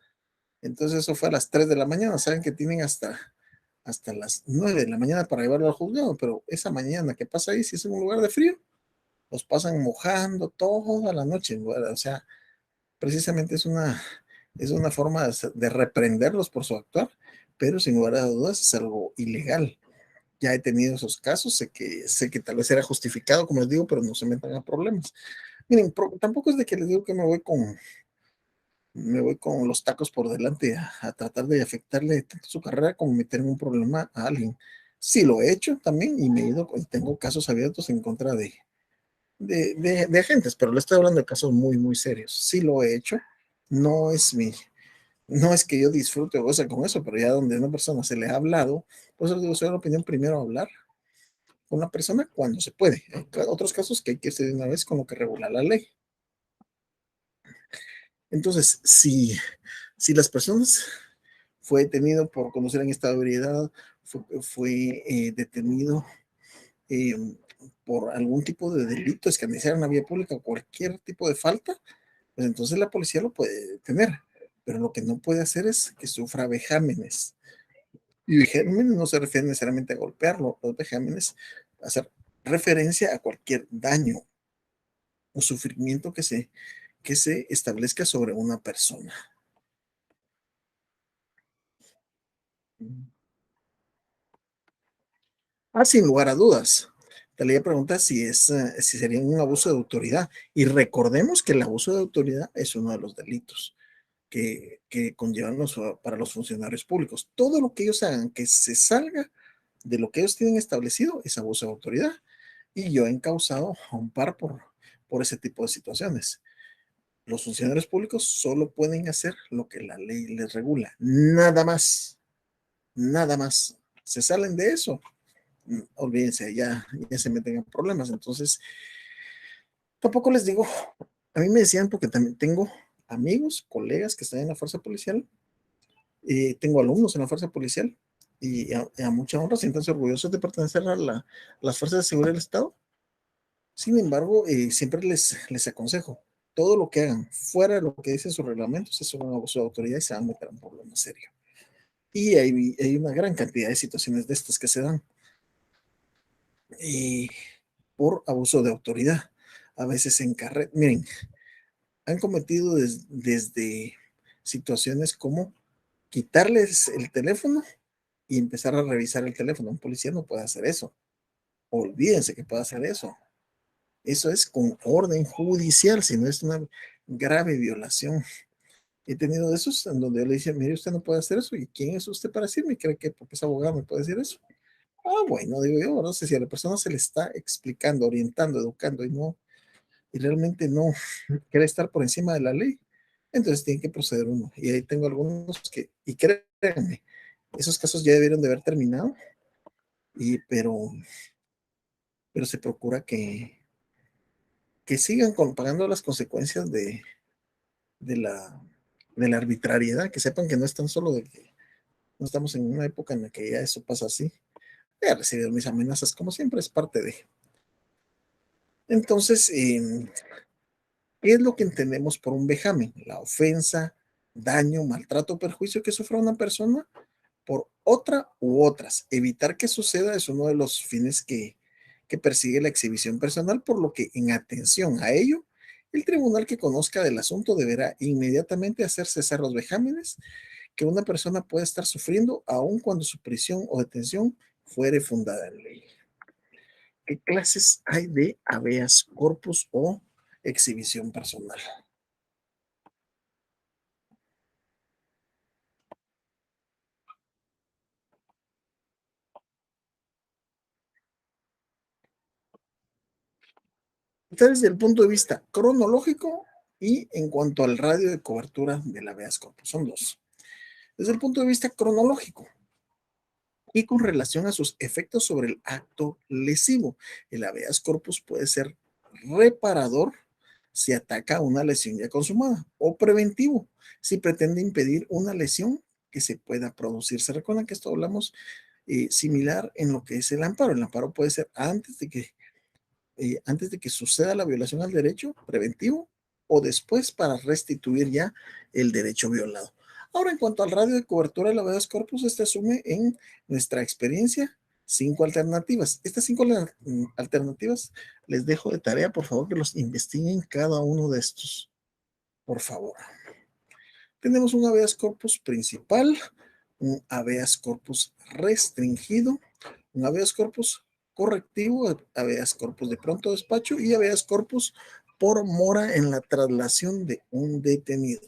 Entonces eso fue a las 3 de la mañana, saben que tienen hasta las 9 de la mañana para llevarlo al juzgado, pero esa mañana que pasa ahí, si es en un lugar de frío, los pasan mojando toda la noche, ¿verdad? O sea, precisamente es una forma de reprenderlos por su actuar, pero sin lugar a dudas es algo ilegal. Ya he tenido esos casos, sé que tal vez era justificado, como les digo, pero no se metan a problemas. Miren, tampoco es de que les digo que me voy con los tacos por delante a tratar de afectarle tanto su carrera como meterme un problema a alguien. Sí lo he hecho también y me he ido, tengo casos abiertos en contra de agentes, pero le estoy hablando de casos muy, muy serios. Sí lo he hecho, no es no es que yo disfrute o goce con eso, pero ya donde a una persona se le ha hablado, pues yo digo, soy la opinión primero hablar con la persona cuando se puede. Hay otros casos que hay que irse de una vez con lo que regula la ley. Entonces, si las personas fue detenido por conocer en estado de ebriedad, fue detenido eh, por algún tipo de delito, escarneciar en la vía pública o cualquier tipo de falta, pues entonces la policía lo puede detener. Pero lo que no puede hacer es que sufra vejámenes. Y vejámenes no se refiere necesariamente a golpearlo, los vejámenes a hacer referencia a cualquier daño o sufrimiento que se establezca sobre una persona. Sin lugar a dudas. Te le pregunta si sería un abuso de autoridad. Y recordemos que el abuso de autoridad es uno de los delitos que conllevan para los funcionarios públicos. Todo lo que ellos hagan que se salga de lo que ellos tienen establecido es abuso de autoridad. y yo he encausado a un par por ese tipo de situaciones. Los funcionarios públicos solo pueden hacer lo que la ley les regula, nada más, nada más. Se salen de eso, olvídense, ya se meten en problemas. Entonces, tampoco les digo, a mí me decían, porque también tengo amigos, colegas que están en la fuerza policial, y tengo alumnos en la fuerza policial, y a mucha honra siéntanse orgullosos de pertenecer las fuerzas de seguridad del Estado. Sin embargo, siempre les aconsejo, todo lo que hagan fuera de lo que dicen sus reglamentos es un abuso de autoridad y se van a meter en un problema serio. Y hay una gran cantidad de situaciones de estas que se dan por abuso de autoridad. A veces en carrera, miren, han cometido desde situaciones como quitarles el teléfono y empezar a revisar el teléfono. Un policía no puede hacer eso. Olvídense que puede hacer eso. Eso es con orden judicial, si no es una grave violación. He tenido de esos en donde yo le dije, mire, usted no puede hacer eso. ¿Y quién es usted para decirme? ¿Cree que porque es abogado me puede decir eso? Ah, bueno, digo yo, no sé si a la persona se le está explicando, orientando, educando y realmente no quiere estar por encima de la ley, entonces tiene que proceder uno. Y ahí tengo algunos y créanme, esos casos ya debieron de haber terminado, pero se procura que sigan pagando las consecuencias de la, de la arbitrariedad, que sepan que no es tan solo de que no estamos en una época en la que ya eso pasa así. He recibido mis amenazas, como siempre, es parte de. Entonces, ¿qué es lo que entendemos por un vejamen? La ofensa, daño, maltrato, perjuicio que sufra una persona por otra u otras. Evitar que suceda es uno de los fines que persigue la exhibición personal, por lo que en atención a ello, el tribunal que conozca del asunto deberá inmediatamente hacer cesar los vejámenes que una persona puede estar sufriendo, aun cuando su prisión o detención fuere fundada en ley. ¿Qué clases hay de habeas corpus o exhibición personal? Está desde el punto de vista cronológico y en cuanto al radio de cobertura del habeas corpus. Son dos. Desde el punto de vista cronológico y con relación a sus efectos sobre el acto lesivo, el habeas corpus puede ser reparador si ataca una lesión ya consumada o preventivo si pretende impedir una lesión que se pueda producir. ¿Se recuerdan que esto hablamos similar en lo que es el amparo? El amparo puede ser antes de que suceda la violación al derecho preventivo o después para restituir ya el derecho violado. Ahora, en cuanto al radio de cobertura de la habeas corpus, este asume en nuestra experiencia 5 alternativas. Estas 5 alternativas les dejo de tarea, por favor, que los investiguen cada uno de estos, por favor. Tenemos un habeas corpus principal, un habeas corpus restringido, un habeas corpus correctivo, habeas corpus de pronto despacho y habeas corpus por mora en la traslación de un detenido.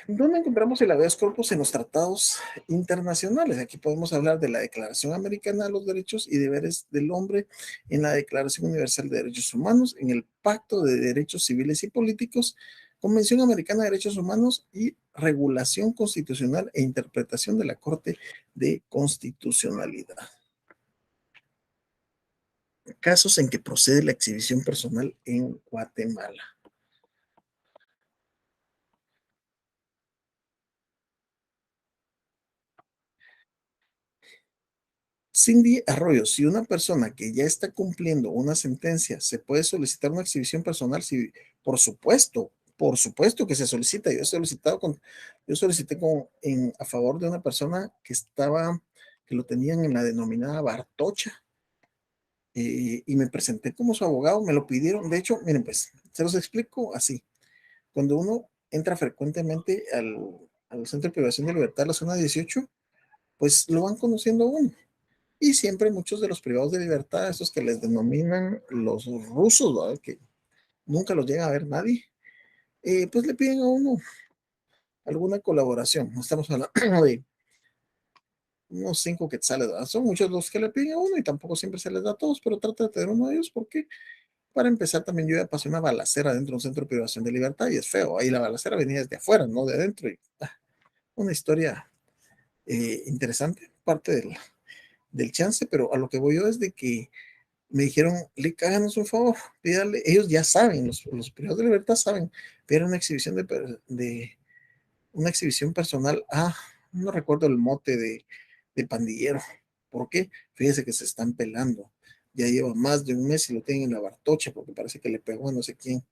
¿Dónde encontramos el habeas corpus en los tratados internacionales? Aquí podemos hablar de la Declaración Americana de los Derechos y Deberes del Hombre, en la Declaración Universal de Derechos Humanos, en el Pacto de Derechos Civiles y Políticos, Convención Americana de Derechos Humanos y Regulación Constitucional e Interpretación de la Corte de Constitucionalidad. Casos en que procede la exhibición personal en Guatemala. Cindy Arroyo, si una persona que ya está cumpliendo una sentencia se puede solicitar una exhibición personal, sí, por supuesto que se solicita. Yo solicité a favor de una persona que lo tenían en la denominada Bartocha, y me presenté como su abogado, me lo pidieron. De hecho, miren, pues, se los explico así. Cuando uno entra frecuentemente al Centro de Privación de Libertad, la zona 18, pues lo van conociendo a uno. Y siempre muchos de los privados de libertad, esos que les denominan los rusos, ¿verdad? Que nunca los llega a ver nadie, pues le piden a uno alguna colaboración. No estamos hablando de unos 5 quetzales, ¿verdad? Son muchos los que le piden a uno y tampoco siempre se les da a todos, pero trata de tener uno de ellos porque para empezar también yo ya pasé una balacera dentro de un centro de privación de libertad y es feo. Ahí la balacera venía desde afuera, no de adentro. Y, una historia interesante, parte del chance, pero a lo que voy yo es de que me dijeron, le háganos un favor, pídale, ellos ya saben, los privados de libertad saben, pero una exhibición de una exhibición personal, no recuerdo el mote de pandillero. ¿Por qué? Fíjese que se están pelando. Ya lleva más de un mes y lo tienen en la Bartocha porque parece que le pegó a no sé quién.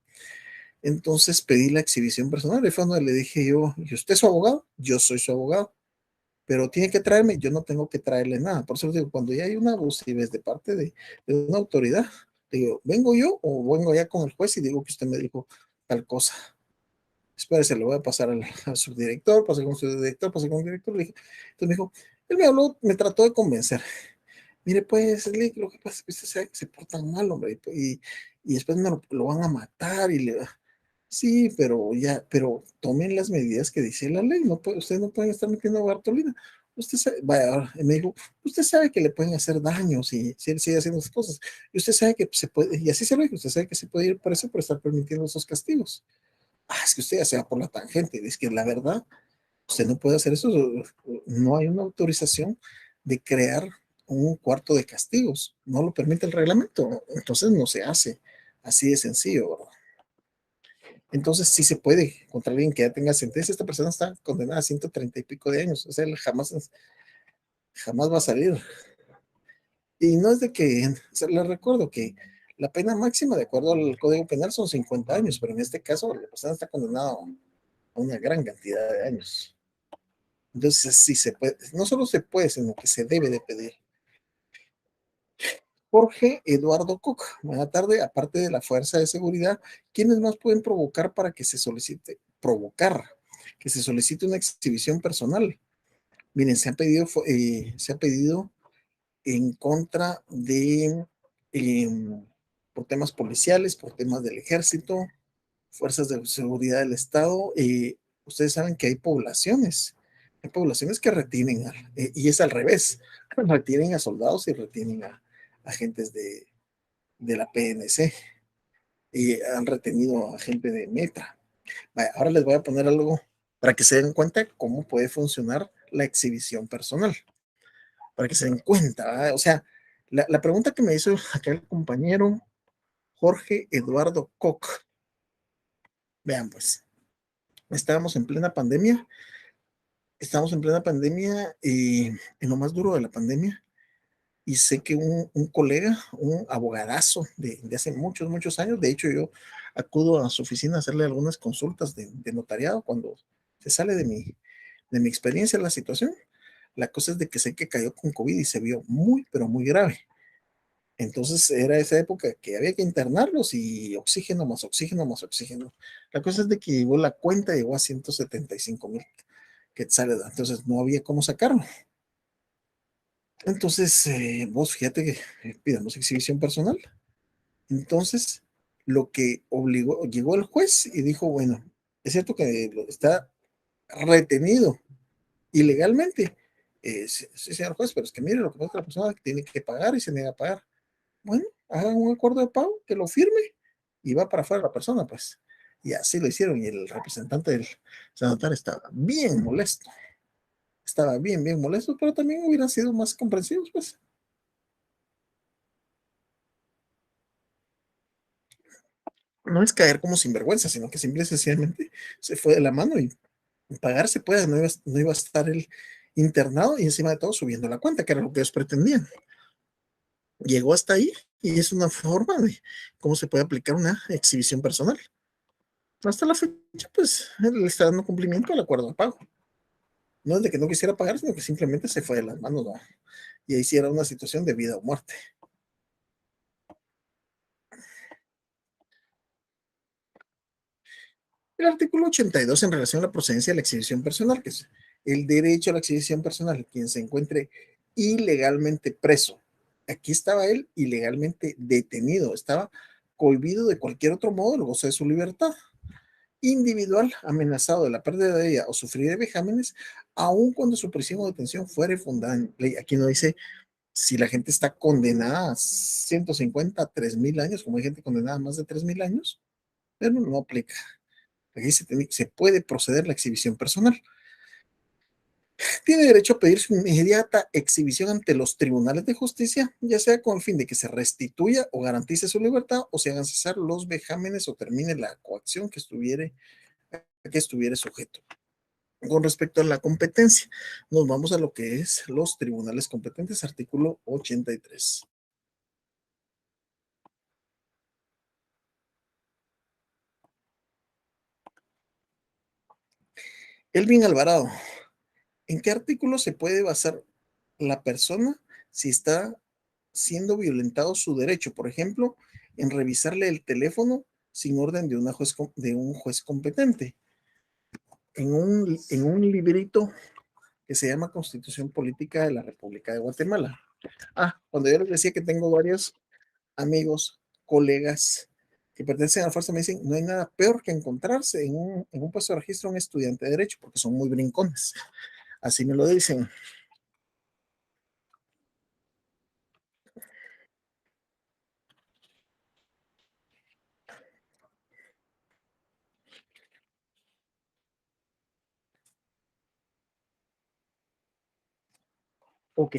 Entonces pedí la exhibición personal y fue donde le dije yo, ¿y usted es su abogado? Yo soy su abogado, pero tiene que traerme, yo no tengo que traerle nada. Por eso digo, cuando ya hay una abusividad de parte de una autoridad, digo, ¿vengo yo o vengo ya con el juez y digo que usted me dijo tal cosa? Espérese, le voy a pasar al subdirector, pasé con el subdirector, pasé con el director, le dije, entonces me dijo, él me habló, me trató de convencer. Mire, pues, lo que pasa es que usted sabe que se portan mal, hombre, y después me lo van a matar y le... Sí, pero ya, pero tomen las medidas que dice la ley, no puede, ustedes no pueden estar metiendo Bartolina. Usted sabe, vaya, me dijo, usted sabe que le pueden hacer daño si él sigue haciendo esas cosas. Y usted sabe que se puede, y así se lo dijo, usted sabe que se puede ir preso por estar permitiendo esos castigos. Es que usted ya se va por la tangente, es que la verdad, usted no puede hacer eso, no hay una autorización de crear un cuarto de castigos, no lo permite el reglamento, entonces no se hace, así de sencillo, ¿verdad? Entonces sí se puede contra alguien que ya tenga sentencia, esta persona está condenada a 130 y pico de años, o sea, él jamás va a salir. Y no es de que, o sea, le recuerdo que la pena máxima, de acuerdo al Código Penal, son 50 años, pero en este caso la persona está condenada a una gran cantidad de años. Entonces, sí se puede, no solo se puede, sino que se debe de pedir. Jorge Eduardo Cook, buena tarde, aparte de la fuerza de seguridad, ¿quiénes más pueden que se solicite una exhibición personal? Miren, se ha pedido en contra de, eh, por temas policiales, por temas del ejército, fuerzas de seguridad del Estado. Ustedes saben que hay poblaciones que retienen, y es al revés, retienen a soldados y retienen a agentes de la PNC y han retenido a gente de Metra. Vaya, ahora les voy a poner algo para que se den cuenta cómo puede funcionar la exhibición personal, para que se den cuenta, ¿verdad? O sea, la pregunta que me hizo acá el compañero Jorge Eduardo Koch, vean pues, estábamos en plena pandemia, y en lo más duro de la pandemia, y sé que un colega, un abogadazo de hace muchos, muchos años, de hecho yo acudo a su oficina a hacerle algunas consultas de notariado cuando se sale de mi experiencia en la situación. La cosa es de que sé que cayó con COVID y se vio muy, pero muy grave. Entonces era esa época que había que internarlos y oxígeno más oxígeno más oxígeno. La cosa es de que llegó la cuenta, llegó a 175,000 quetzales, entonces no había cómo sacarlo. Entonces, vos fíjate que pidamos exhibición personal. Entonces, lo que llegó el juez y dijo, bueno, es cierto que está retenido ilegalmente. Sí, sí, señor juez, pero es que mire, lo que pasa es que la persona tiene que pagar y se niega a pagar. Bueno, hagan un acuerdo de pago, que lo firme y va para afuera la persona, pues. Y así lo hicieron y el representante del senador estaba bien, bien molesto, pero también hubieran sido más comprensivos, pues. No es caer como sinvergüenza, sino que simple y sencillamente se fue de la mano y pagar se puede, no iba a estar el internado y encima de todo subiendo la cuenta, que era lo que ellos pretendían. Llegó hasta ahí y es una forma de cómo se puede aplicar una exhibición personal. Hasta la fecha, pues, él le está dando cumplimiento al acuerdo de pago. No es de que no quisiera pagar, sino que simplemente se fue de las manos, ¿no? Y ahí sí era una situación de vida o muerte. El artículo 82 en relación a la procedencia de la exhibición personal, que es el derecho a la exhibición personal, quien se encuentre ilegalmente preso. Aquí estaba él ilegalmente detenido, estaba cohibido de cualquier otro modo el goce de su libertad. individual amenazado de la pérdida de ella o sufrir de vejámenes, aun cuando su prisión o detención fuere fundada en ley. Aquí no dice si la gente está condenada a 150, 3,000 años, como hay gente condenada a más de 3,000 años, pero no aplica. Aquí se puede proceder a la exhibición personal. Tiene derecho a pedir su inmediata exhibición ante los tribunales de justicia, ya sea con el fin de que se restituya o garantice su libertad, o se hagan cesar los vejámenes o termine la coacción que estuviere sujeto. Con respecto a la competencia, nos vamos a lo que es los tribunales competentes, artículo 83. Elvin Alvarado, ¿en qué artículo se puede basar la persona si está siendo violentado su derecho? Por ejemplo, en revisarle el teléfono sin orden de un juez competente. En un librito que se llama Constitución Política de la República de Guatemala. Cuando yo les decía que tengo varios amigos, colegas que pertenecen a la fuerza, me dicen, no hay nada peor que encontrarse en un puesto de registro un estudiante de derecho, porque son muy brincones. Así me lo dicen. Ok.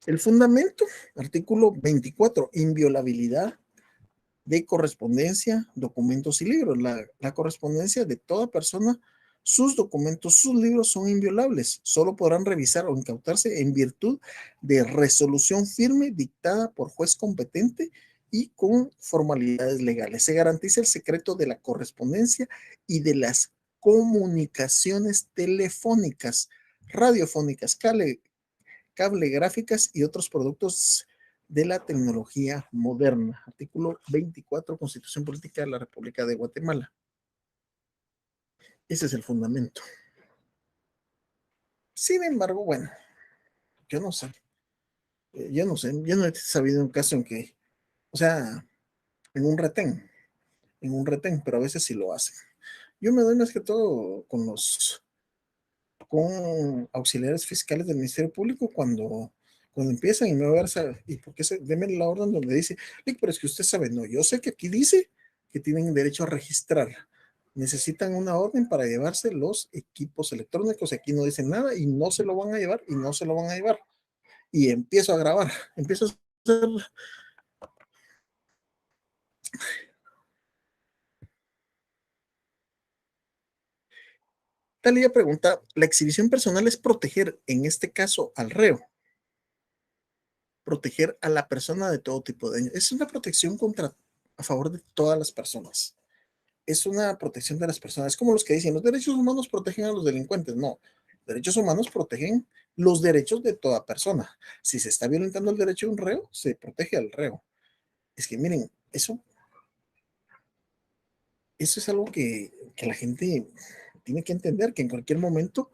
El fundamento, artículo 24, inviolabilidad de correspondencia, documentos y libros. La correspondencia de toda persona, sus documentos, sus libros son inviolables. Solo podrán revisar o incautarse en virtud de resolución firme dictada por juez competente y con formalidades legales. Se garantiza el secreto de la correspondencia y de las comunicaciones telefónicas, radiofónicas, cable gráficas y otros productos de la tecnología moderna. Artículo 24, Constitución Política de la República de Guatemala. Ese es el fundamento. Sin embargo, bueno, yo no sé. Yo no he sabido un caso en que, o sea, en un retén, pero a veces sí lo hacen. Yo me doy más que todo con auxiliares fiscales del Ministerio Público cuando empiezan y me va a ver, ¿y por qué deme la orden donde dice, pero es que usted sabe, no, yo sé que aquí dice que tienen derecho a registrar, necesitan una orden para llevarse los equipos electrónicos, aquí no dicen nada y no se lo van a llevar y no se lo van a llevar. Y empiezo a grabar, empiezo a hacer. Talía pregunta, ¿la exhibición personal es proteger, en este caso, al reo? Proteger a la persona de todo tipo de daño. Es una protección a favor de todas las personas. Es una protección de las personas. Es como los que dicen, los derechos humanos protegen a los delincuentes. No, los derechos humanos protegen los derechos de toda persona. Si se está violentando el derecho de un reo, se protege al reo. Es que miren, eso es algo que la gente tiene que entender, que en cualquier momento,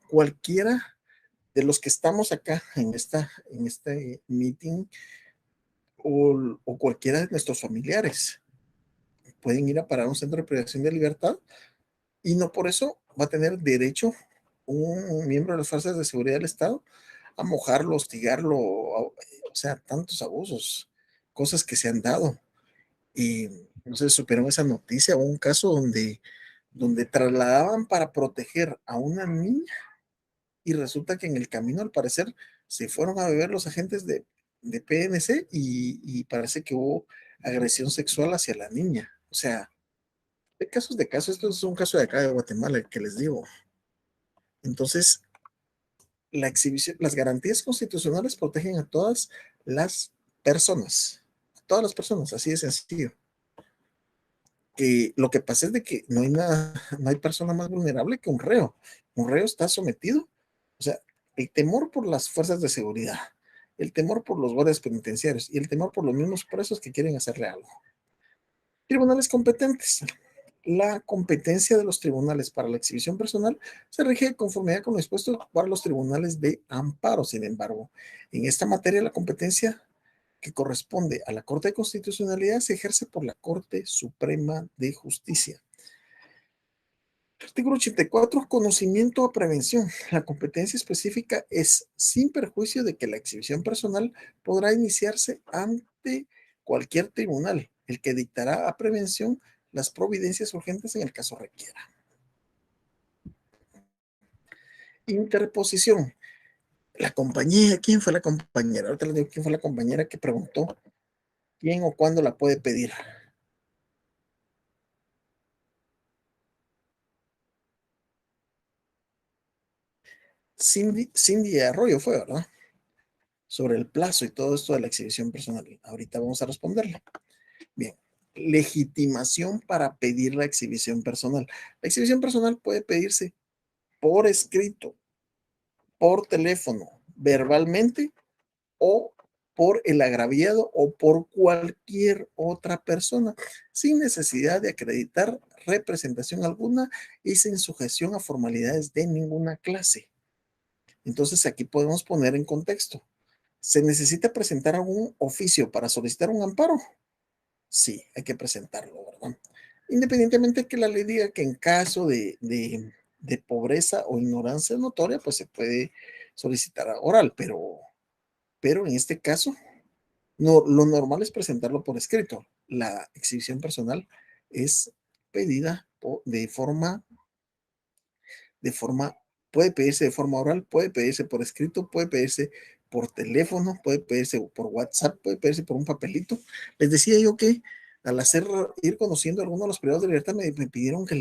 cualquiera de los que estamos acá en este meeting o cualquiera de nuestros familiares pueden ir a parar a un centro de privación de libertad y no por eso va a tener derecho un miembro de las fuerzas de seguridad del Estado a mojarlo, hostigarlo, o sea, tantos abusos, cosas que se han dado. Y no sé si supieron esa noticia o un caso donde trasladaban para proteger a una niña y resulta que en el camino, al parecer, se fueron a beber los agentes de PNC y parece que hubo agresión sexual hacia la niña. O sea, de casos, esto es un caso de acá de Guatemala que les digo. Entonces, la exhibición, las garantías constitucionales protegen las a todas las personas, así de sencillo. Lo que pasa es de que no hay persona más vulnerable que un reo. Un reo está sometido, o sea, el temor por las fuerzas de seguridad, el temor por los guardias penitenciarios y el temor por los mismos presos que quieren hacerle algo. Tribunales competentes. La competencia de los tribunales para la exhibición personal se rige de conformidad con lo expuesto para los tribunales de amparo. Sin embargo, en esta materia la competencia que corresponde a la Corte de Constitucionalidad se ejerce por la Corte Suprema de Justicia. Artículo 84, conocimiento o prevención. La competencia específica es sin perjuicio de que la exhibición personal podrá iniciarse ante cualquier tribunal, el que dictará a prevención las providencias urgentes en el caso requiera. Interposición. La compañía, ¿quién fue la compañera? Ahorita les digo quién fue la compañera que preguntó quién o cuándo la puede pedir. Cindy Arroyo fue, ¿verdad? Sobre el plazo y todo esto de la exhibición personal. Ahorita vamos a responderle. Bien, legitimación para pedir la exhibición personal. La exhibición personal puede pedirse por escrito, por teléfono, verbalmente o por el agraviado o por cualquier otra persona, sin necesidad de acreditar representación alguna y sin sujeción a formalidades de ninguna clase. Entonces aquí podemos poner en contexto. ¿Se necesita presentar algún oficio para solicitar un amparo? Sí, hay que presentarlo, ¿verdad? Independientemente de que la ley diga que en caso de pobreza o ignorancia notoria, pues se puede solicitar oral, pero en este caso, no, lo normal es presentarlo por escrito. La exhibición personal es pedida de forma, puede pedirse de forma oral, puede pedirse por escrito, puede pedirse por teléfono, puede pedirse por WhatsApp, puede pedirse por un papelito. Les decía yo que al ir conociendo algunos de los privados de libertad me pidieron que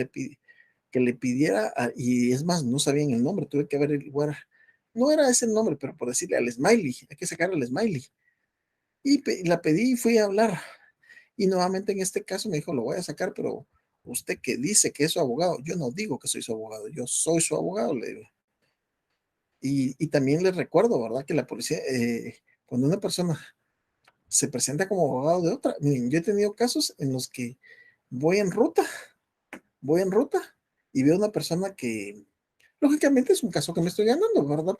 le pidiera, y es más, no sabían el nombre, tuve que averiguar, no era ese el nombre, pero por decirle al smiley, hay que sacar al smiley. Y la pedí y fui a hablar. Y nuevamente en este caso me dijo, lo voy a sacar, pero usted que dice que es su abogado, yo no digo que soy su abogado, yo soy su abogado, le digo. Y también les recuerdo, ¿verdad? Que la policía, cuando una persona se presenta como abogado de otra, miren, yo he tenido casos en los que voy en ruta, voy en ruta y veo una persona que, lógicamente es un caso que me estoy ganando, ¿verdad?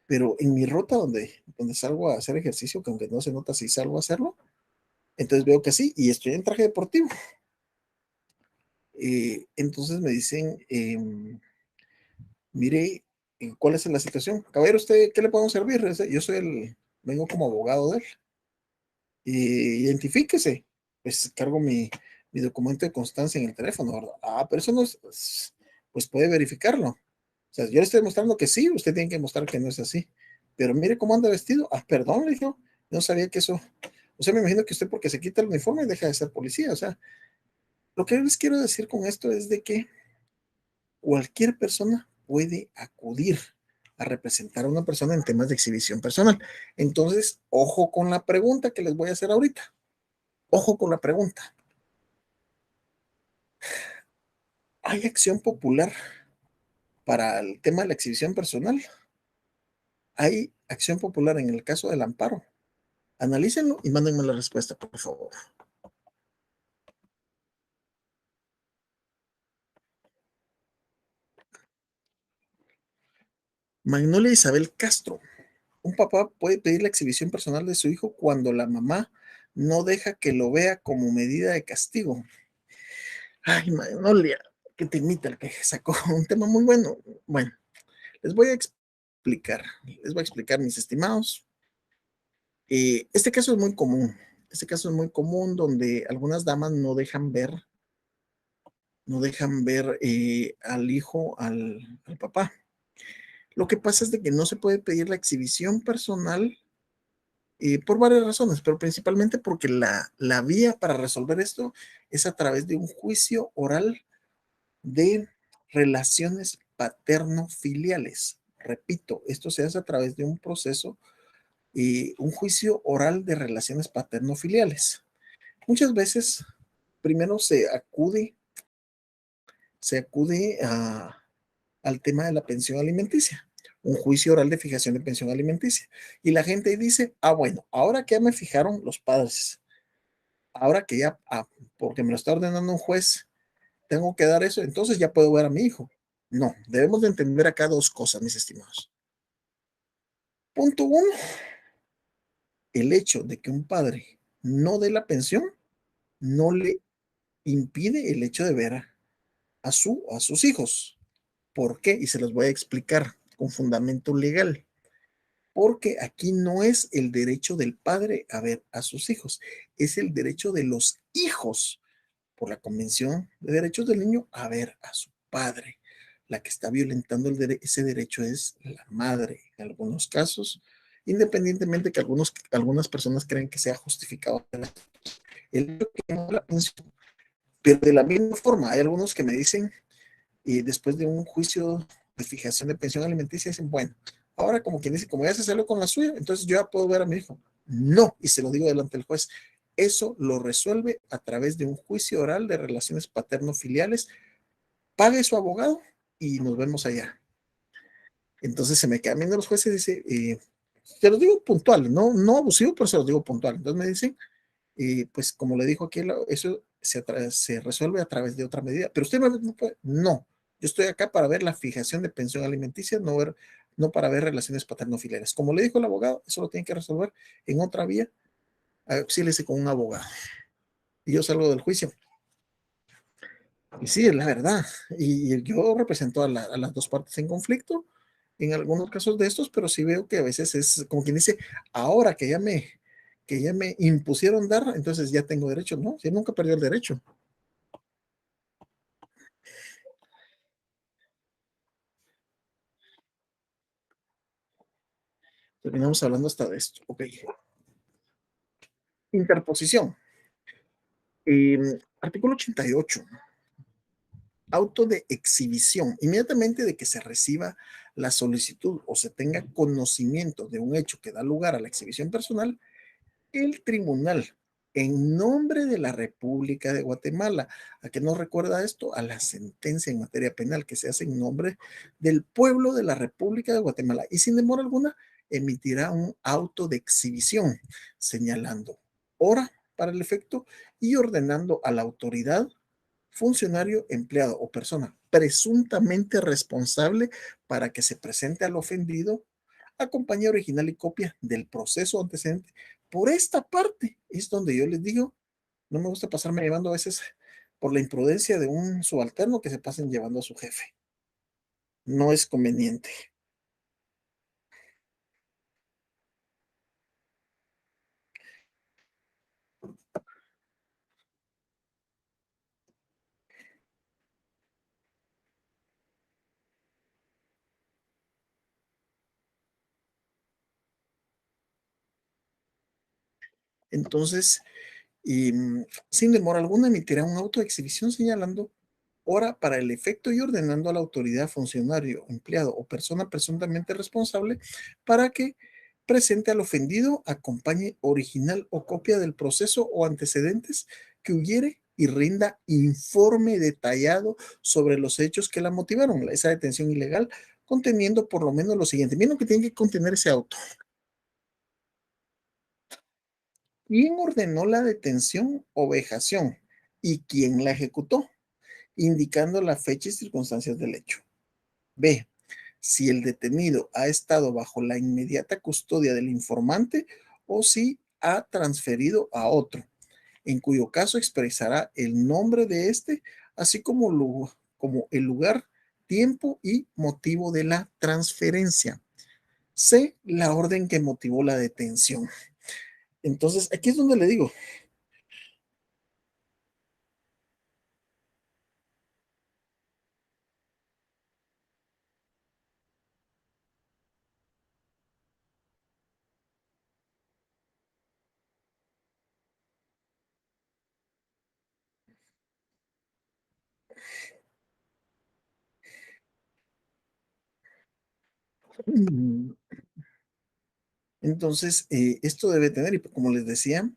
Pero en mi ruta donde salgo a hacer ejercicio, que aunque no se nota si salgo a hacerlo, entonces veo que sí, y estoy en traje deportivo. Entonces me dicen, mire, ¿cuál es la situación? Caballero, ¿usted qué le podemos servir? Yo vengo como abogado de él. Identifíquese. Pues cargo mi documento de constancia en el teléfono, ¿verdad? Ah, pero eso no pues puede verificarlo. O sea, yo le estoy demostrando que sí, usted tiene que mostrar que no es así. Pero mire cómo anda vestido. Ah, perdón, le dijo, no sabía que eso. O sea, me imagino que usted porque se quita el uniforme deja de ser policía. O sea, lo que les quiero decir con esto es de que cualquier persona puede acudir a representar a una persona en temas de exhibición personal. Entonces, ojo con la pregunta que les voy a hacer ahorita. Ojo con la pregunta. ¿Hay acción popular para el tema de la exhibición personal? ¿Hay acción popular en el caso del amparo? Analícenlo y mándenme la respuesta, por favor. Magnolia Isabel Castro. Un papá puede pedir la exhibición personal de su hijo cuando la mamá no deja que lo vea como medida de castigo. Ay, Magnolia, que te imita el que sacó un tema muy bueno. Bueno, les voy a explicar, mis estimados. Este caso es muy común. Este caso es muy común donde algunas damas no dejan ver al hijo, al papá. Lo que pasa es de que no se puede pedir la exhibición personal por varias razones, pero principalmente porque la vía para resolver esto es a través de un juicio oral de relaciones paterno-filiales. Repito, esto se hace a través de un proceso, un juicio oral de relaciones paterno-filiales. Muchas veces, primero al tema de la pensión alimenticia, un juicio oral de fijación de pensión alimenticia. Y la gente dice, bueno, ahora que ya me fijaron los padres, ahora que ya, porque me lo está ordenando un juez, tengo que dar eso, entonces ya puedo ver a mi hijo. No, debemos de entender acá dos cosas, mis estimados. Punto uno, el hecho de que un padre no dé la pensión no le impide el hecho de ver a sus hijos. ¿Por qué? Y se los voy a explicar con fundamento legal. Porque aquí no es el derecho del padre a ver a sus hijos, es el derecho de los hijos por la Convención de Derechos del Niño a ver a su padre. La que está violentando ese derecho es la madre, en algunos casos, independientemente que algunas personas creen que sea justificado el hecho que no la pensión. Pero de la misma forma, hay algunos que me dicen, y después de un juicio de fijación de pensión alimenticia, dicen, bueno, ahora como quien dice, como ya se salió con la suya, entonces yo ya puedo ver a mi hijo. No, y se lo digo delante del juez, eso lo resuelve a través de un juicio oral de relaciones paterno-filiales, pague su abogado y nos vemos allá. Entonces se me quedan viendo los jueces y dice, te lo digo puntual, no abusivo, pero se lo digo puntual. Entonces me dicen, pues como le dijo aquí, eso se resuelve a través de otra medida. Pero usted no puede, no. Yo estoy acá para ver la fijación de pensión alimenticia, no para ver relaciones paterno-filiales. Como le dijo el abogado, eso lo tiene que resolver en otra vía, auxíliese con un abogado. Y yo salgo del juicio. Y sí, es la verdad. Y yo represento a las dos partes en conflicto en algunos casos de estos, pero sí veo que a veces es como quien dice, ahora que ya me impusieron dar, entonces ya tengo derecho. No, yo nunca perdí el derecho. Terminamos hablando hasta de esto. Ok. Interposición. Artículo 88. Auto de exhibición. Inmediatamente de que se reciba la solicitud o se tenga conocimiento de un hecho que da lugar a la exhibición personal, el tribunal, en nombre de la República de Guatemala, ¿a qué nos recuerda esto? A la sentencia en materia penal que se hace en nombre del pueblo de la República de Guatemala y sin demora alguna emitirá un auto de exhibición señalando hora para el efecto y ordenando a la autoridad, funcionario, empleado o persona presuntamente responsable para que se presente al ofendido acompaña original y copia del proceso antecedente. Por esta parte es donde yo les digo, no me gusta pasarme llevando a veces por la imprudencia de un subalterno que se pasen llevando a su jefe. No es conveniente. Entonces, y sin demora alguna emitirá un auto de exhibición señalando hora para el efecto y ordenando a la autoridad, funcionario, empleado o persona presuntamente responsable para que presente al ofendido, acompañe original o copia del proceso o antecedentes que hubiere y rinda informe detallado sobre los hechos que la motivaron, esa detención ilegal, conteniendo por lo menos lo siguiente. Miren lo que tiene que contener ese auto. ¿Quién ordenó la detención o vejación y quién la ejecutó? Indicando la fecha y circunstancias del hecho. B. Si el detenido ha estado bajo la inmediata custodia del informante o si ha transferido a otro, en cuyo caso expresará el nombre de este, así como el lugar, tiempo y motivo de la transferencia. C. La orden que motivó la detención. Entonces, aquí es donde le digo. Entonces, esto debe tener, y como les decía,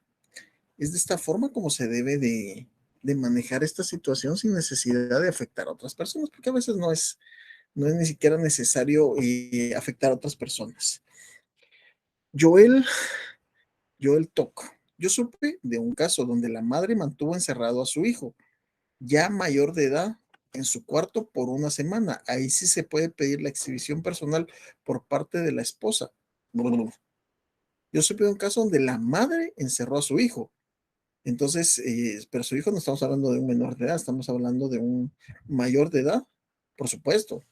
es de esta forma como se debe de manejar esta situación sin necesidad de afectar a otras personas, porque a veces no es ni siquiera necesario afectar a otras personas. Joel, Joel Toc. Yo supe de un caso donde la madre mantuvo encerrado a su hijo, ya mayor de edad, en su cuarto por una semana. Ahí sí se puede pedir la exhibición personal por parte de la esposa. Yo supe de un caso donde la madre encerró a su hijo. Entonces, pero su hijo no estamos hablando de un menor de edad, estamos hablando de un mayor de edad. Por supuesto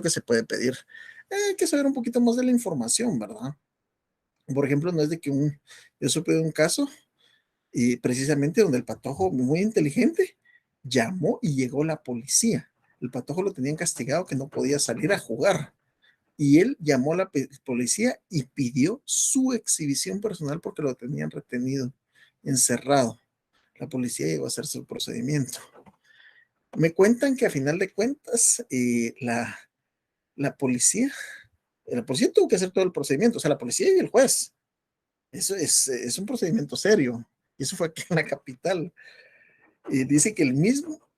que se puede pedir. Hay que saber un poquito más de la información, ¿verdad? Por ejemplo, no es de que yo supe de un caso y precisamente donde el patojo, muy inteligente, llamó y llegó la policía. El patojo lo tenían castigado que no podía salir a jugar. Y él llamó a la policía y pidió su exhibición personal porque lo tenían retenido, encerrado. La policía llegó a hacer su procedimiento. Me cuentan que a final de cuentas, la policía, la policía tuvo que hacer todo el procedimiento, o sea, la policía y el juez. Eso es un procedimiento serio. Y eso fue aquí en la capital. Y dice que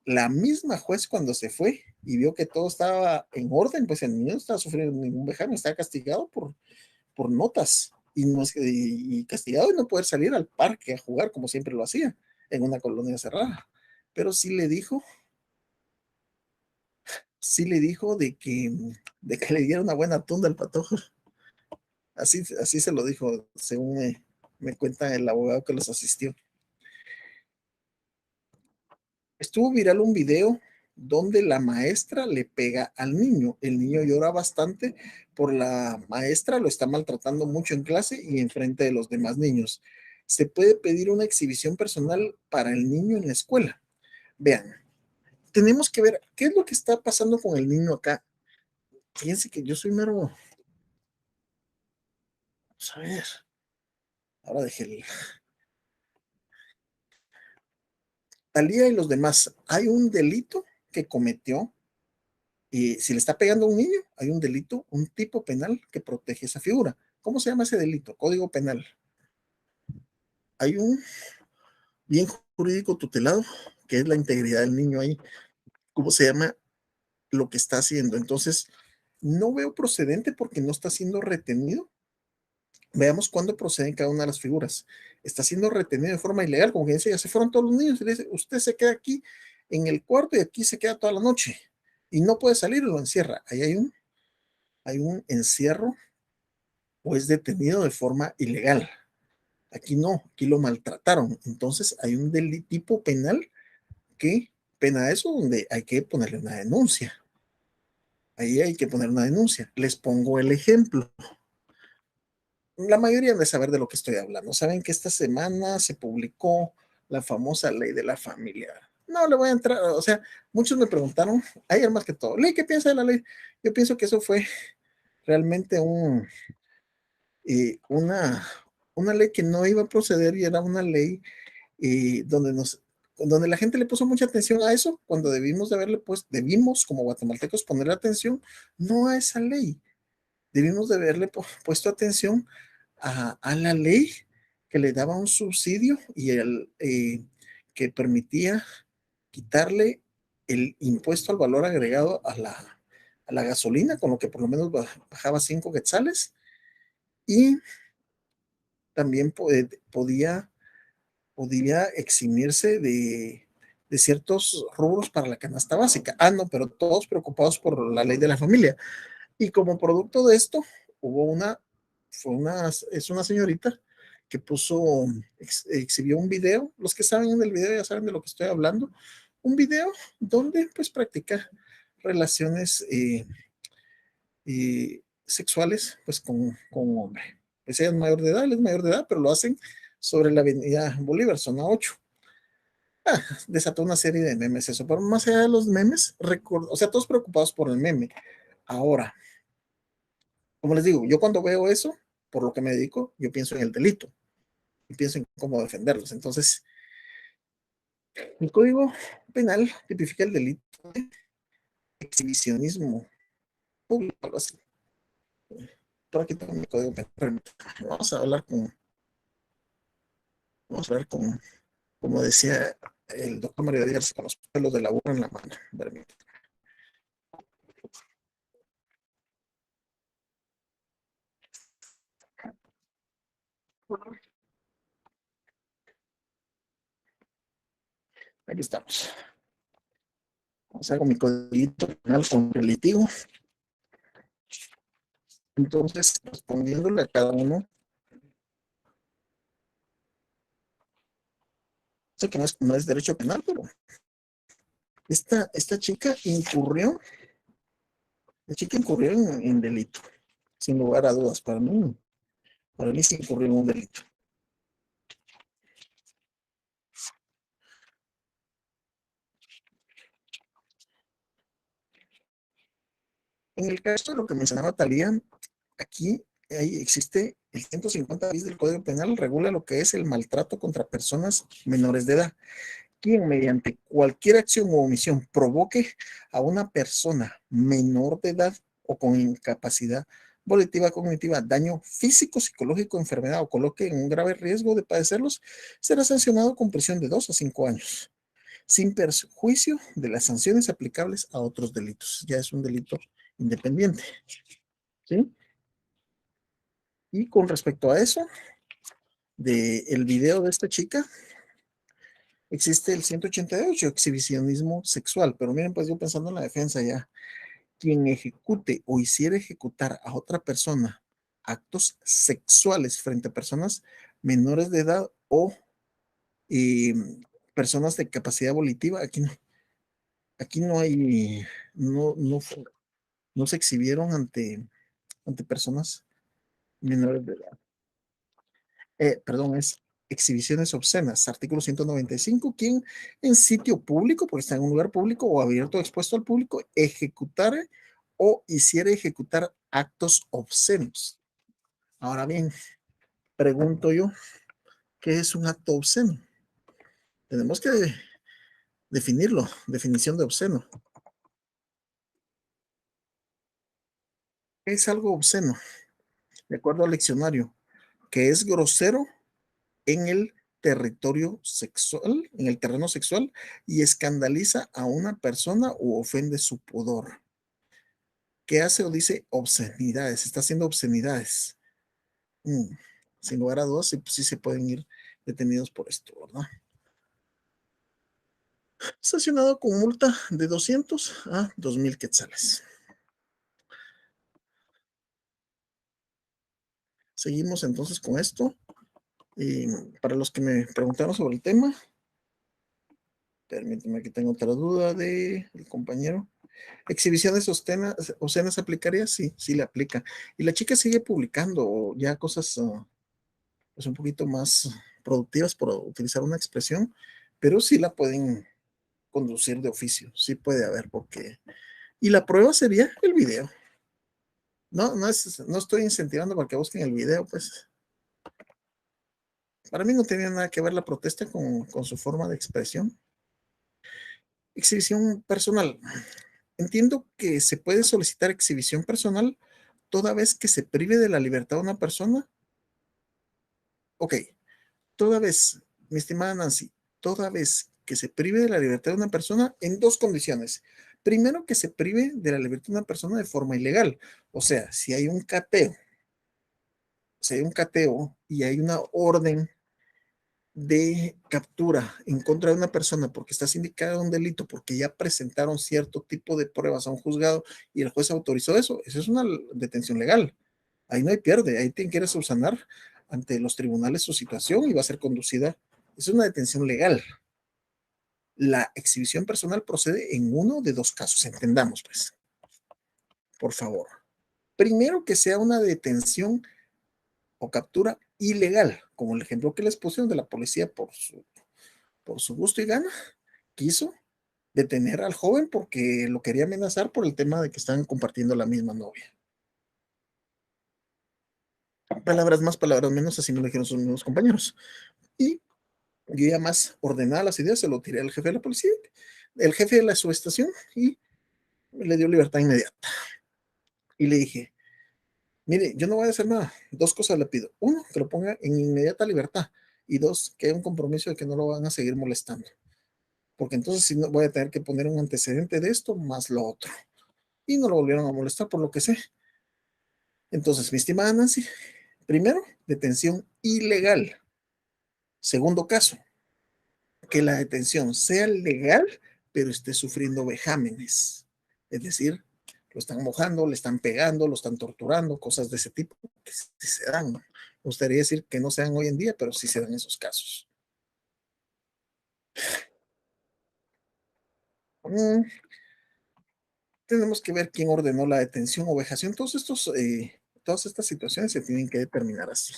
la misma juez cuando se fue y vio que todo estaba en orden, pues el niño no estaba sufriendo ningún vejame, estaba castigado por notas y castigado de no poder salir al parque a jugar como siempre lo hacía en una colonia cerrada. Pero sí le dijo de que le diera una buena tunda al patojo. Así se lo dijo, según me cuenta el abogado que los asistió. Estuvo viral un video donde la maestra le pega al niño. El niño llora bastante por la maestra, lo está maltratando mucho en clase y en frente de los demás niños. Se puede pedir una exhibición personal para el niño en la escuela. Vean, tenemos que ver qué es lo que está pasando con el niño acá. Fíjense que yo soy mero. Vamos a ver. Ahora dejé el. Talía y los demás. Hay un delito que cometió. Y si le está pegando a un niño, hay un delito, un tipo penal que protege esa figura. ¿Cómo se llama ese delito? Código penal. Hay un bien jurídico tutelado, que es la integridad del niño ahí. ¿Cómo se llama lo que está haciendo? Entonces, no veo procedente porque no está siendo retenido. Veamos cuándo proceden cada una de las figuras. Está siendo retenido de forma ilegal, como que dice, ya se fueron todos los niños y le dice, usted se queda aquí en el cuarto y aquí se queda toda la noche y no puede salir, lo encierra. Ahí hay un encierro o es detenido de forma ilegal. Aquí no, aquí lo maltrataron. Entonces hay un tipo penal que pena eso donde hay que ponerle una denuncia. Ahí hay que poner una denuncia. Les pongo el ejemplo. La mayoría de saber de lo que estoy hablando. Saben que esta semana se publicó la famosa ley de la familia. No le voy a entrar, o sea, muchos me preguntaron, ayer más que todo, ley, ¿qué piensa de la ley? Yo pienso que eso fue realmente una, una ley que no iba a proceder y era una ley donde la gente le puso mucha atención a eso, cuando debimos como guatemaltecos ponerle atención, no a esa ley, debimos de haberle puesto atención a la ley que le daba un subsidio y que permitía quitarle el impuesto al valor agregado a la gasolina, con lo que por lo menos bajaba 5 quetzales, y también podía eximirse de ciertos rubros para la canasta básica. No, pero todos preocupados por la ley de la familia. Y como producto de esto, es una señorita que exhibió un video. Los que saben del video ya saben de lo que estoy hablando. Un video donde pues practica relaciones sexuales pues con un hombre. Pues ella es mayor de edad, él es mayor de edad, pero lo hacen sobre la avenida Bolívar, zona 8. Desató una serie de memes eso, pero más allá de los memes, o sea, todos preocupados por el meme. Ahora, como les digo, yo cuando veo eso, por lo que me dedico, yo pienso en el delito y pienso en cómo defenderlos. Entonces, el Código Penal tipifica el delito de exhibicionismo público, algo así. Por aquí tengo mi Código Penal. Vamos a hablar vamos a ver como decía el doctor Mario Díaz, con los pelos de la burra en la mano. Aquí estamos. Vamos a hacer mi código penal con el litigo. Entonces, respondiéndole a cada uno, Sé que no es derecho penal, pero esta chica incurrió, en delito, sin lugar a dudas, para mí sí incurrió en un delito. En el caso de lo que mencionaba Talía, aquí existe el 150 bis del Código Penal, regula lo que es el maltrato contra personas menores de edad. Quien mediante cualquier acción o omisión provoque a una persona menor de edad o con incapacidad volitiva, cognitiva, daño físico, psicológico, enfermedad o coloque en un grave riesgo de padecerlos, será sancionado con prisión de 2 a 5 años, sin perjuicio de las sanciones aplicables a otros delitos. Ya es un delito independiente. ¿Sí? Y con respecto a eso, del video de esta chica, existe el 188, exhibicionismo sexual. Pero miren, pues yo pensando en la defensa ya, quien ejecute o hiciera ejecutar a otra persona actos sexuales frente a personas menores de edad o eh, personas de capacidad volitiva, aquí no hay, no, no, no se exhibieron ante personas menores de edad. Perdón, es exhibiciones obscenas, artículo 195, quien en sitio público, porque está en un lugar público o abierto o expuesto al público, ejecutare o hiciera ejecutar actos obscenos. Ahora bien, pregunto yo, ¿qué es un acto obsceno? Tenemos que definirlo, definición de obsceno. ¿Qué es algo obsceno? De acuerdo al diccionario, que es grosero en el territorio sexual, en el terreno sexual, y escandaliza a una persona o ofende su pudor. ¿Qué hace o dice obscenidades? Está haciendo obscenidades. Mm, Sin lugar a dudas, sí, sí se pueden ir detenidos por esto, ¿verdad? Sancionado con multa de 200 a 2,000 quetzales. Seguimos entonces con esto. Y para los que me preguntaron sobre el tema, permítanme que tengo otra duda del compañero. ¿Exhibiciones obscenas aplicaría? Sí, sí le aplica. Y la chica sigue publicando ya cosas pues un poquito más productivas, por utilizar una expresión, pero sí la pueden conducir de oficio, sí puede haber, porque... Y la prueba sería el video. No estoy incentivando para que busquen el video, pues para mí no tenía nada que ver la protesta con su forma de expresión. Exhibición personal. Entiendo que se puede solicitar exhibición personal toda vez que se prive de la libertad a una persona. Ok, toda vez, mi estimada Nancy, toda vez que se prive de la libertad de una persona en dos condiciones. Primero, que se prive de la libertad de una persona de forma ilegal. O sea, si hay un cateo y hay una orden de captura en contra de una persona porque está sindicada un delito, porque ya presentaron cierto tipo de pruebas a un juzgado y el juez autorizó eso es una detención legal. Ahí no hay pierde, ahí tiene que subsanar ante los tribunales su situación y va a ser conducida. Es una detención legal. La exhibición personal procede en uno de dos casos, entendamos pues, por favor. Primero, que sea una detención o captura ilegal, como el ejemplo que les pusieron de la policía por su gusto y gana, quiso detener al joven porque lo quería amenazar por el tema de que estaban compartiendo la misma novia. Palabras más, palabras menos, así me lo dijeron sus mismos compañeros. Y yo ya más ordenada las ideas, se lo tiré al jefe de la policía, el jefe de la subestación, y le dio libertad inmediata. Y le dije, mire, yo no voy a hacer nada. Dos cosas le pido. Uno, que lo ponga en inmediata libertad. Y dos, que haya un compromiso de que no lo van a seguir molestando. Porque entonces sí no, voy a tener que poner un antecedente de esto más lo otro. Y no lo volvieron a molestar por lo que sé. Entonces, mi estimada Nancy, primero, detención ilegal. Segundo caso, que la detención sea legal, pero esté sufriendo vejámenes. Es decir, lo están mojando, le están pegando, lo están torturando, cosas de ese tipo que sí se dan. Me gustaría decir que no se dan hoy en día, pero sí se dan esos casos. Mm, tenemos que ver quién ordenó la detención o vejación. Todas estas situaciones se tienen que determinar así.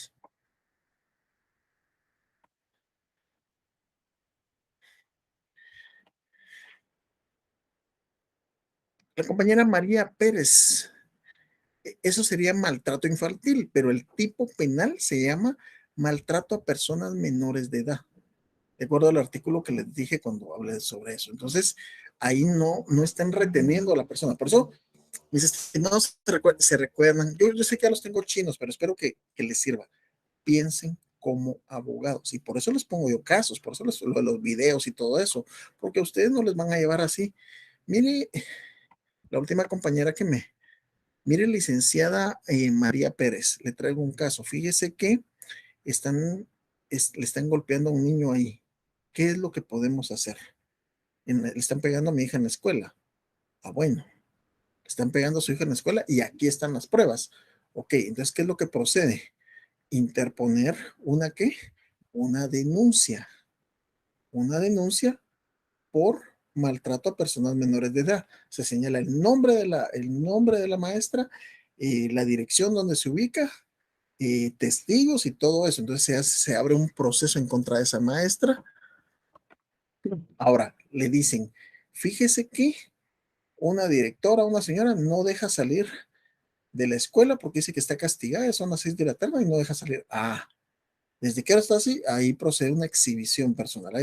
La compañera María Pérez, eso sería maltrato infantil, pero el tipo penal se llama maltrato a personas menores de edad, de acuerdo al artículo que les dije cuando hablé sobre eso. Entonces, ahí no están reteniendo a la persona. Por eso, mis estimados se recuerdan, yo sé que ya los tengo chinos, pero espero que les sirva. Piensen como abogados. Y por eso les pongo yo casos, por eso los videos y todo eso, porque a ustedes no les van a llevar así. Mire, la última compañera mire, licenciada María Pérez, le traigo un caso. Fíjese que le están golpeando a un niño ahí. ¿Qué es lo que podemos hacer? Le están pegando a mi hija en la escuela. Ah, bueno, le están pegando a su hija en la escuela y aquí están las pruebas. Ok, entonces, ¿qué es lo que procede? Interponer una qué? Una denuncia. Una denuncia por maltrato a personas menores de edad. Se señala el nombre de la maestra, la dirección donde se ubica, testigos y todo eso. Entonces se abre un proceso en contra de esa maestra. Ahora, le dicen, fíjese que una directora, una señora, no deja salir de la escuela porque dice que está castigada, son las 6 de la tarde y no deja salir. Ah, desde que ahora está así, ahí procede una exhibición personal.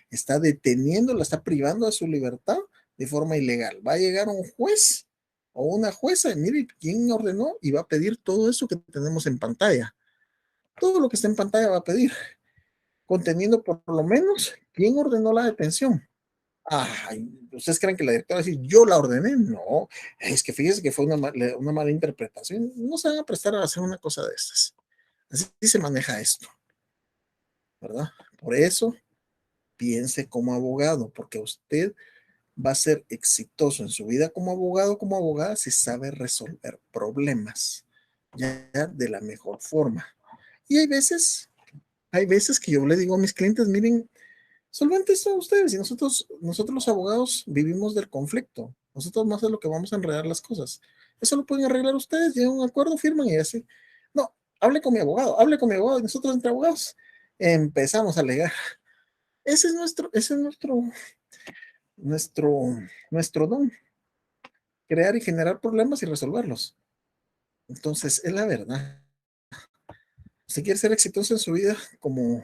Está deteniendo, la está privando de su libertad de forma ilegal. Va a llegar un juez o una jueza y mire quién ordenó y va a pedir todo eso que tenemos en pantalla. Todo lo que está en pantalla va a pedir, conteniendo por lo menos quién ordenó la detención. Ay, ¿ustedes creen que la directora va a decir, yo la ordené? No, es que fíjese que fue una mala interpretación. No se van a prestar a hacer una cosa de estas. Así se maneja esto, ¿verdad? Por eso piense como abogado, porque usted va a ser exitoso en su vida como abogado, como abogada, si sabe resolver problemas ya de la mejor forma. Y hay veces que yo le digo a mis clientes, miren, solventen esto a ustedes y nosotros los abogados vivimos del conflicto. Nosotros más es lo que vamos a enredar las cosas. Eso lo pueden arreglar ustedes, llegan a un acuerdo, firman y así. No, hable con mi abogado y nosotros entre abogados empezamos a alegar. Ese es nuestro, nuestro don, crear y generar problemas y resolverlos. Entonces, es la verdad. Si quiere ser exitoso en su vida como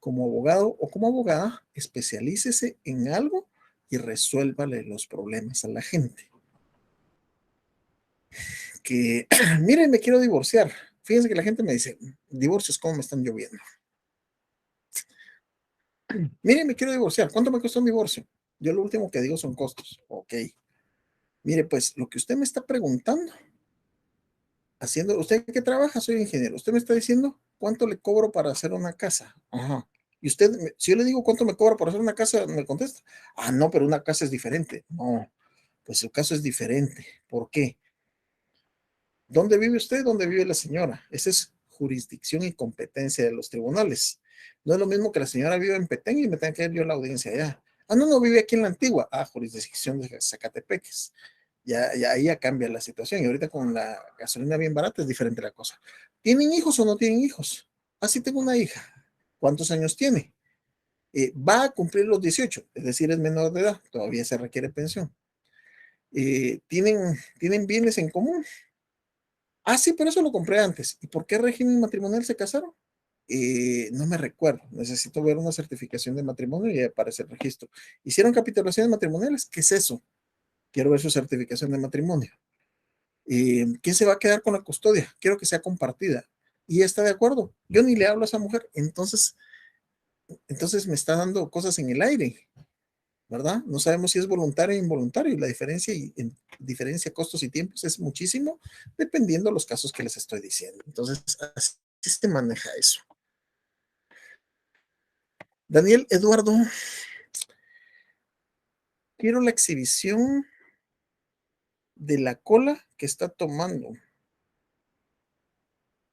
abogado o como abogada, especialícese en algo y resuélvale los problemas a la gente. Que, miren, me quiero divorciar. Fíjense que la gente me dice, divorcios, ¿cómo me están lloviendo? Miren, me quiero divorciar. ¿Cuánto me cuesta un divorcio? Yo lo último que digo son costos. Ok. Mire, pues lo que usted me está preguntando ¿usted qué trabaja? Soy ingeniero. Usted me está diciendo cuánto le cobro para hacer una casa. Ajá. Y usted, si yo le digo cuánto me cobra por hacer una casa, me contesta, ah, no, pero una casa es diferente. No, pues su caso es diferente. ¿Por qué? ¿Dónde vive usted? ¿Dónde vive la señora? Esa es jurisdicción y competencia de los tribunales. No es lo mismo que la señora vive en Petén y me tenga que ir yo a la audiencia allá. Ah, no, no, vive aquí en la antigua. Ah, jurisdicción de Zacatepeques. Ya ahí ya cambia la situación. Y ahorita con la gasolina bien barata es diferente la cosa. ¿Tienen hijos o no tienen hijos? Ah, sí, tengo una hija. ¿Cuántos años tiene? Va a cumplir los 18, es decir, es menor de edad. Todavía se requiere pensión. ¿Tienen bienes en común? Ah, sí, pero eso lo compré antes. ¿Y por qué régimen matrimonial se casaron? No me recuerdo. Necesito ver una certificación de matrimonio y ahí aparece el registro. ¿Hicieron capitulaciones matrimoniales? ¿Qué es eso? Quiero ver su certificación de matrimonio. ¿Quién se va a quedar con la custodia? Quiero que sea compartida. Y está de acuerdo. Yo ni le hablo a esa mujer. Entonces me está dando cosas en el aire, ¿verdad? No sabemos si es voluntario o involuntario. Y la diferencia costos y tiempos es muchísimo, dependiendo de los casos que les estoy diciendo. Entonces, así se maneja eso. Daniel Eduardo, quiero la exhibición de la cola que está tomando.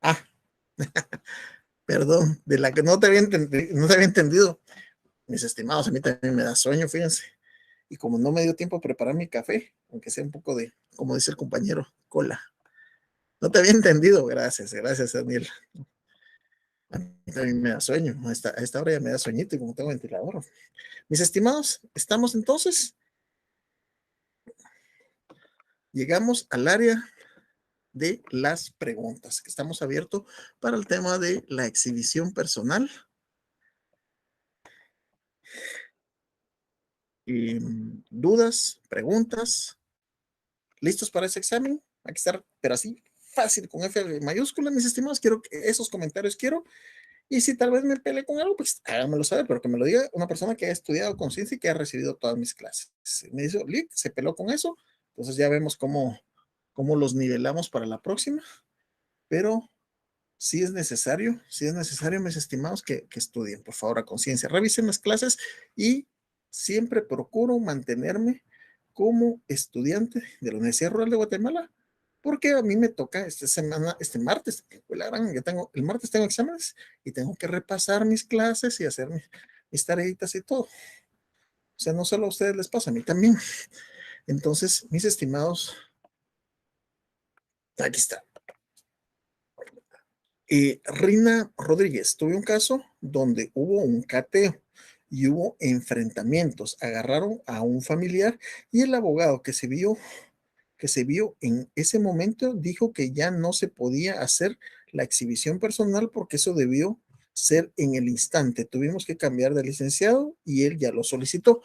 Ah, perdón, de la que no te había entendido. Mis estimados, a mí también me da sueño, fíjense. Y como no me dio tiempo a preparar mi café, aunque sea un poco de, como dice el compañero, cola. No te había entendido, gracias, gracias, Daniel. A mí también me da sueño, a esta hora ya me da sueñito y como tengo ventilador. Mis estimados, estamos entonces, llegamos al área de las preguntas, que estamos abiertos para el tema de la exhibición personal. Y, dudas, preguntas, ¿listos para ese examen? Hay que estar, pero así, fácil, con F mayúscula, mis estimados. Quiero que esos comentarios quiero. Y si tal vez me peleé con algo, pues háganmelo saber, pero que me lo diga una persona que ha estudiado conciencia y que ha recibido todas mis clases. Me dice, Lick, se peló con eso, entonces ya vemos cómo los nivelamos para la próxima, pero sí es necesario, mis estimados, que estudien, por favor, a conciencia. Revisen las clases y siempre procuro mantenerme como estudiante de la Universidad Rural de Guatemala, porque a mí me toca esta semana, este martes, la gran, el martes tengo exámenes y tengo que repasar mis clases y hacer mis tareitas y todo. O sea, no solo a ustedes les pasa, a mí también. Entonces, mis estimados, aquí está. Rina Rodríguez, tuve un caso donde hubo un cateo y hubo enfrentamientos. Agarraron a un familiar y el abogado que se vio en ese momento dijo que ya no se podía hacer la exhibición personal porque eso debió ser en el instante. Tuvimos que cambiar de licenciado y él ya lo solicitó.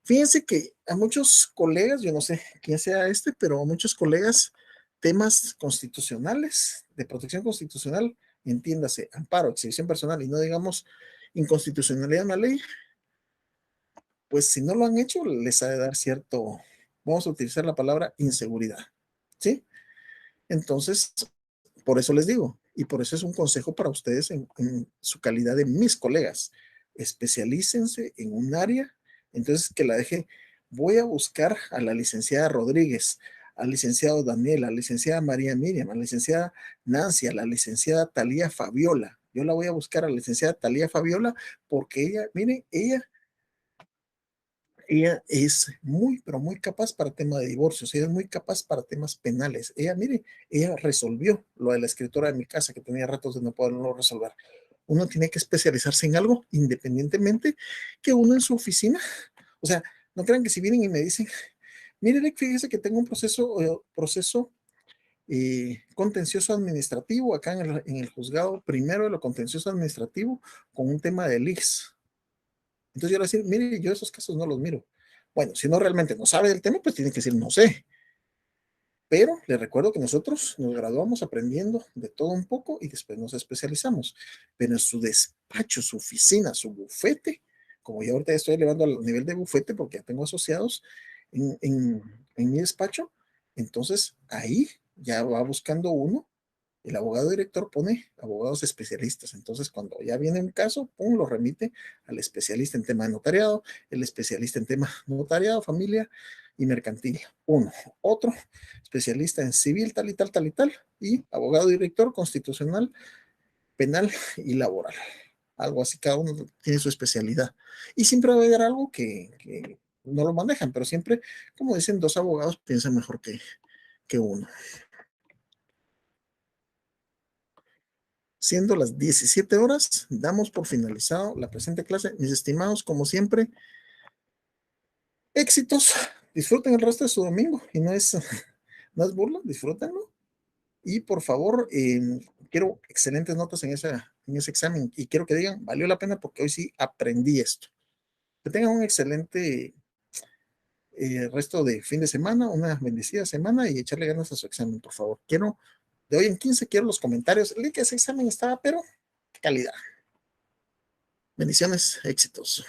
Fíjense que a muchos colegas, yo no sé quién sea este, pero a muchos colegas, temas constitucionales, de protección constitucional, entiéndase, amparo, exhibición personal y no digamos inconstitucionalidad de la ley, pues si no lo han hecho, les ha de dar cierto, vamos a utilizar la palabra inseguridad, ¿sí? Entonces, por eso les digo, y por eso es un consejo para ustedes en su calidad de mis colegas, especialícense en un área, entonces que la deje, voy a buscar a la licenciada Rodríguez, al licenciado Daniel, a la licenciada María Miriam, a la licenciada Nancy, a la licenciada Talía Fabiola, yo la voy a buscar a la licenciada Talía Fabiola porque ella, miren, ella es muy, pero muy capaz para temas de divorcios, ella es muy capaz para temas penales. Ella, mire, ella resolvió lo de la escritora de mi casa, que tenía ratos de no poderlo resolver. Uno tiene que especializarse en algo, independientemente que uno en su oficina, o sea, no crean que si vienen y me dicen, mire, fíjese que tengo un proceso contencioso administrativo acá en el juzgado primero de lo contencioso administrativo con un tema de leaks. Entonces yo le decir, mire, yo esos casos no los miro. Bueno, si no realmente no sabe del tema, pues tiene que decir, no sé. Pero le recuerdo que nosotros nos graduamos aprendiendo de todo un poco y después nos especializamos. Pero en su despacho, su oficina, su bufete, como yo ahorita estoy elevando al nivel de bufete porque ya tengo asociados en mi despacho, entonces ahí ya va buscando uno. El abogado director pone abogados especialistas. Entonces, cuando ya viene un caso, pum, lo remite al especialista en tema de notariado, el especialista en tema notariado, familia y mercantil. Uno, otro especialista en civil, tal y tal, tal y tal, y abogado director constitucional, penal y laboral. Algo así, cada uno tiene su especialidad. Y siempre va a haber algo que no lo manejan, pero siempre, como dicen, dos abogados piensan mejor que uno. Siendo las 17 horas, damos por finalizado la presente clase. Mis estimados, como siempre, éxitos. Disfruten el resto de su domingo y no es burla, disfrútenlo. Y por favor, quiero excelentes notas en ese examen y quiero que digan, valió la pena porque hoy sí aprendí esto. Que tengan un excelente resto de fin de semana, una bendecida semana y echarle ganas a su examen, por favor. De hoy en 15, quiero los comentarios. El que ese examen estaba, pero calidad. Bendiciones, éxitos.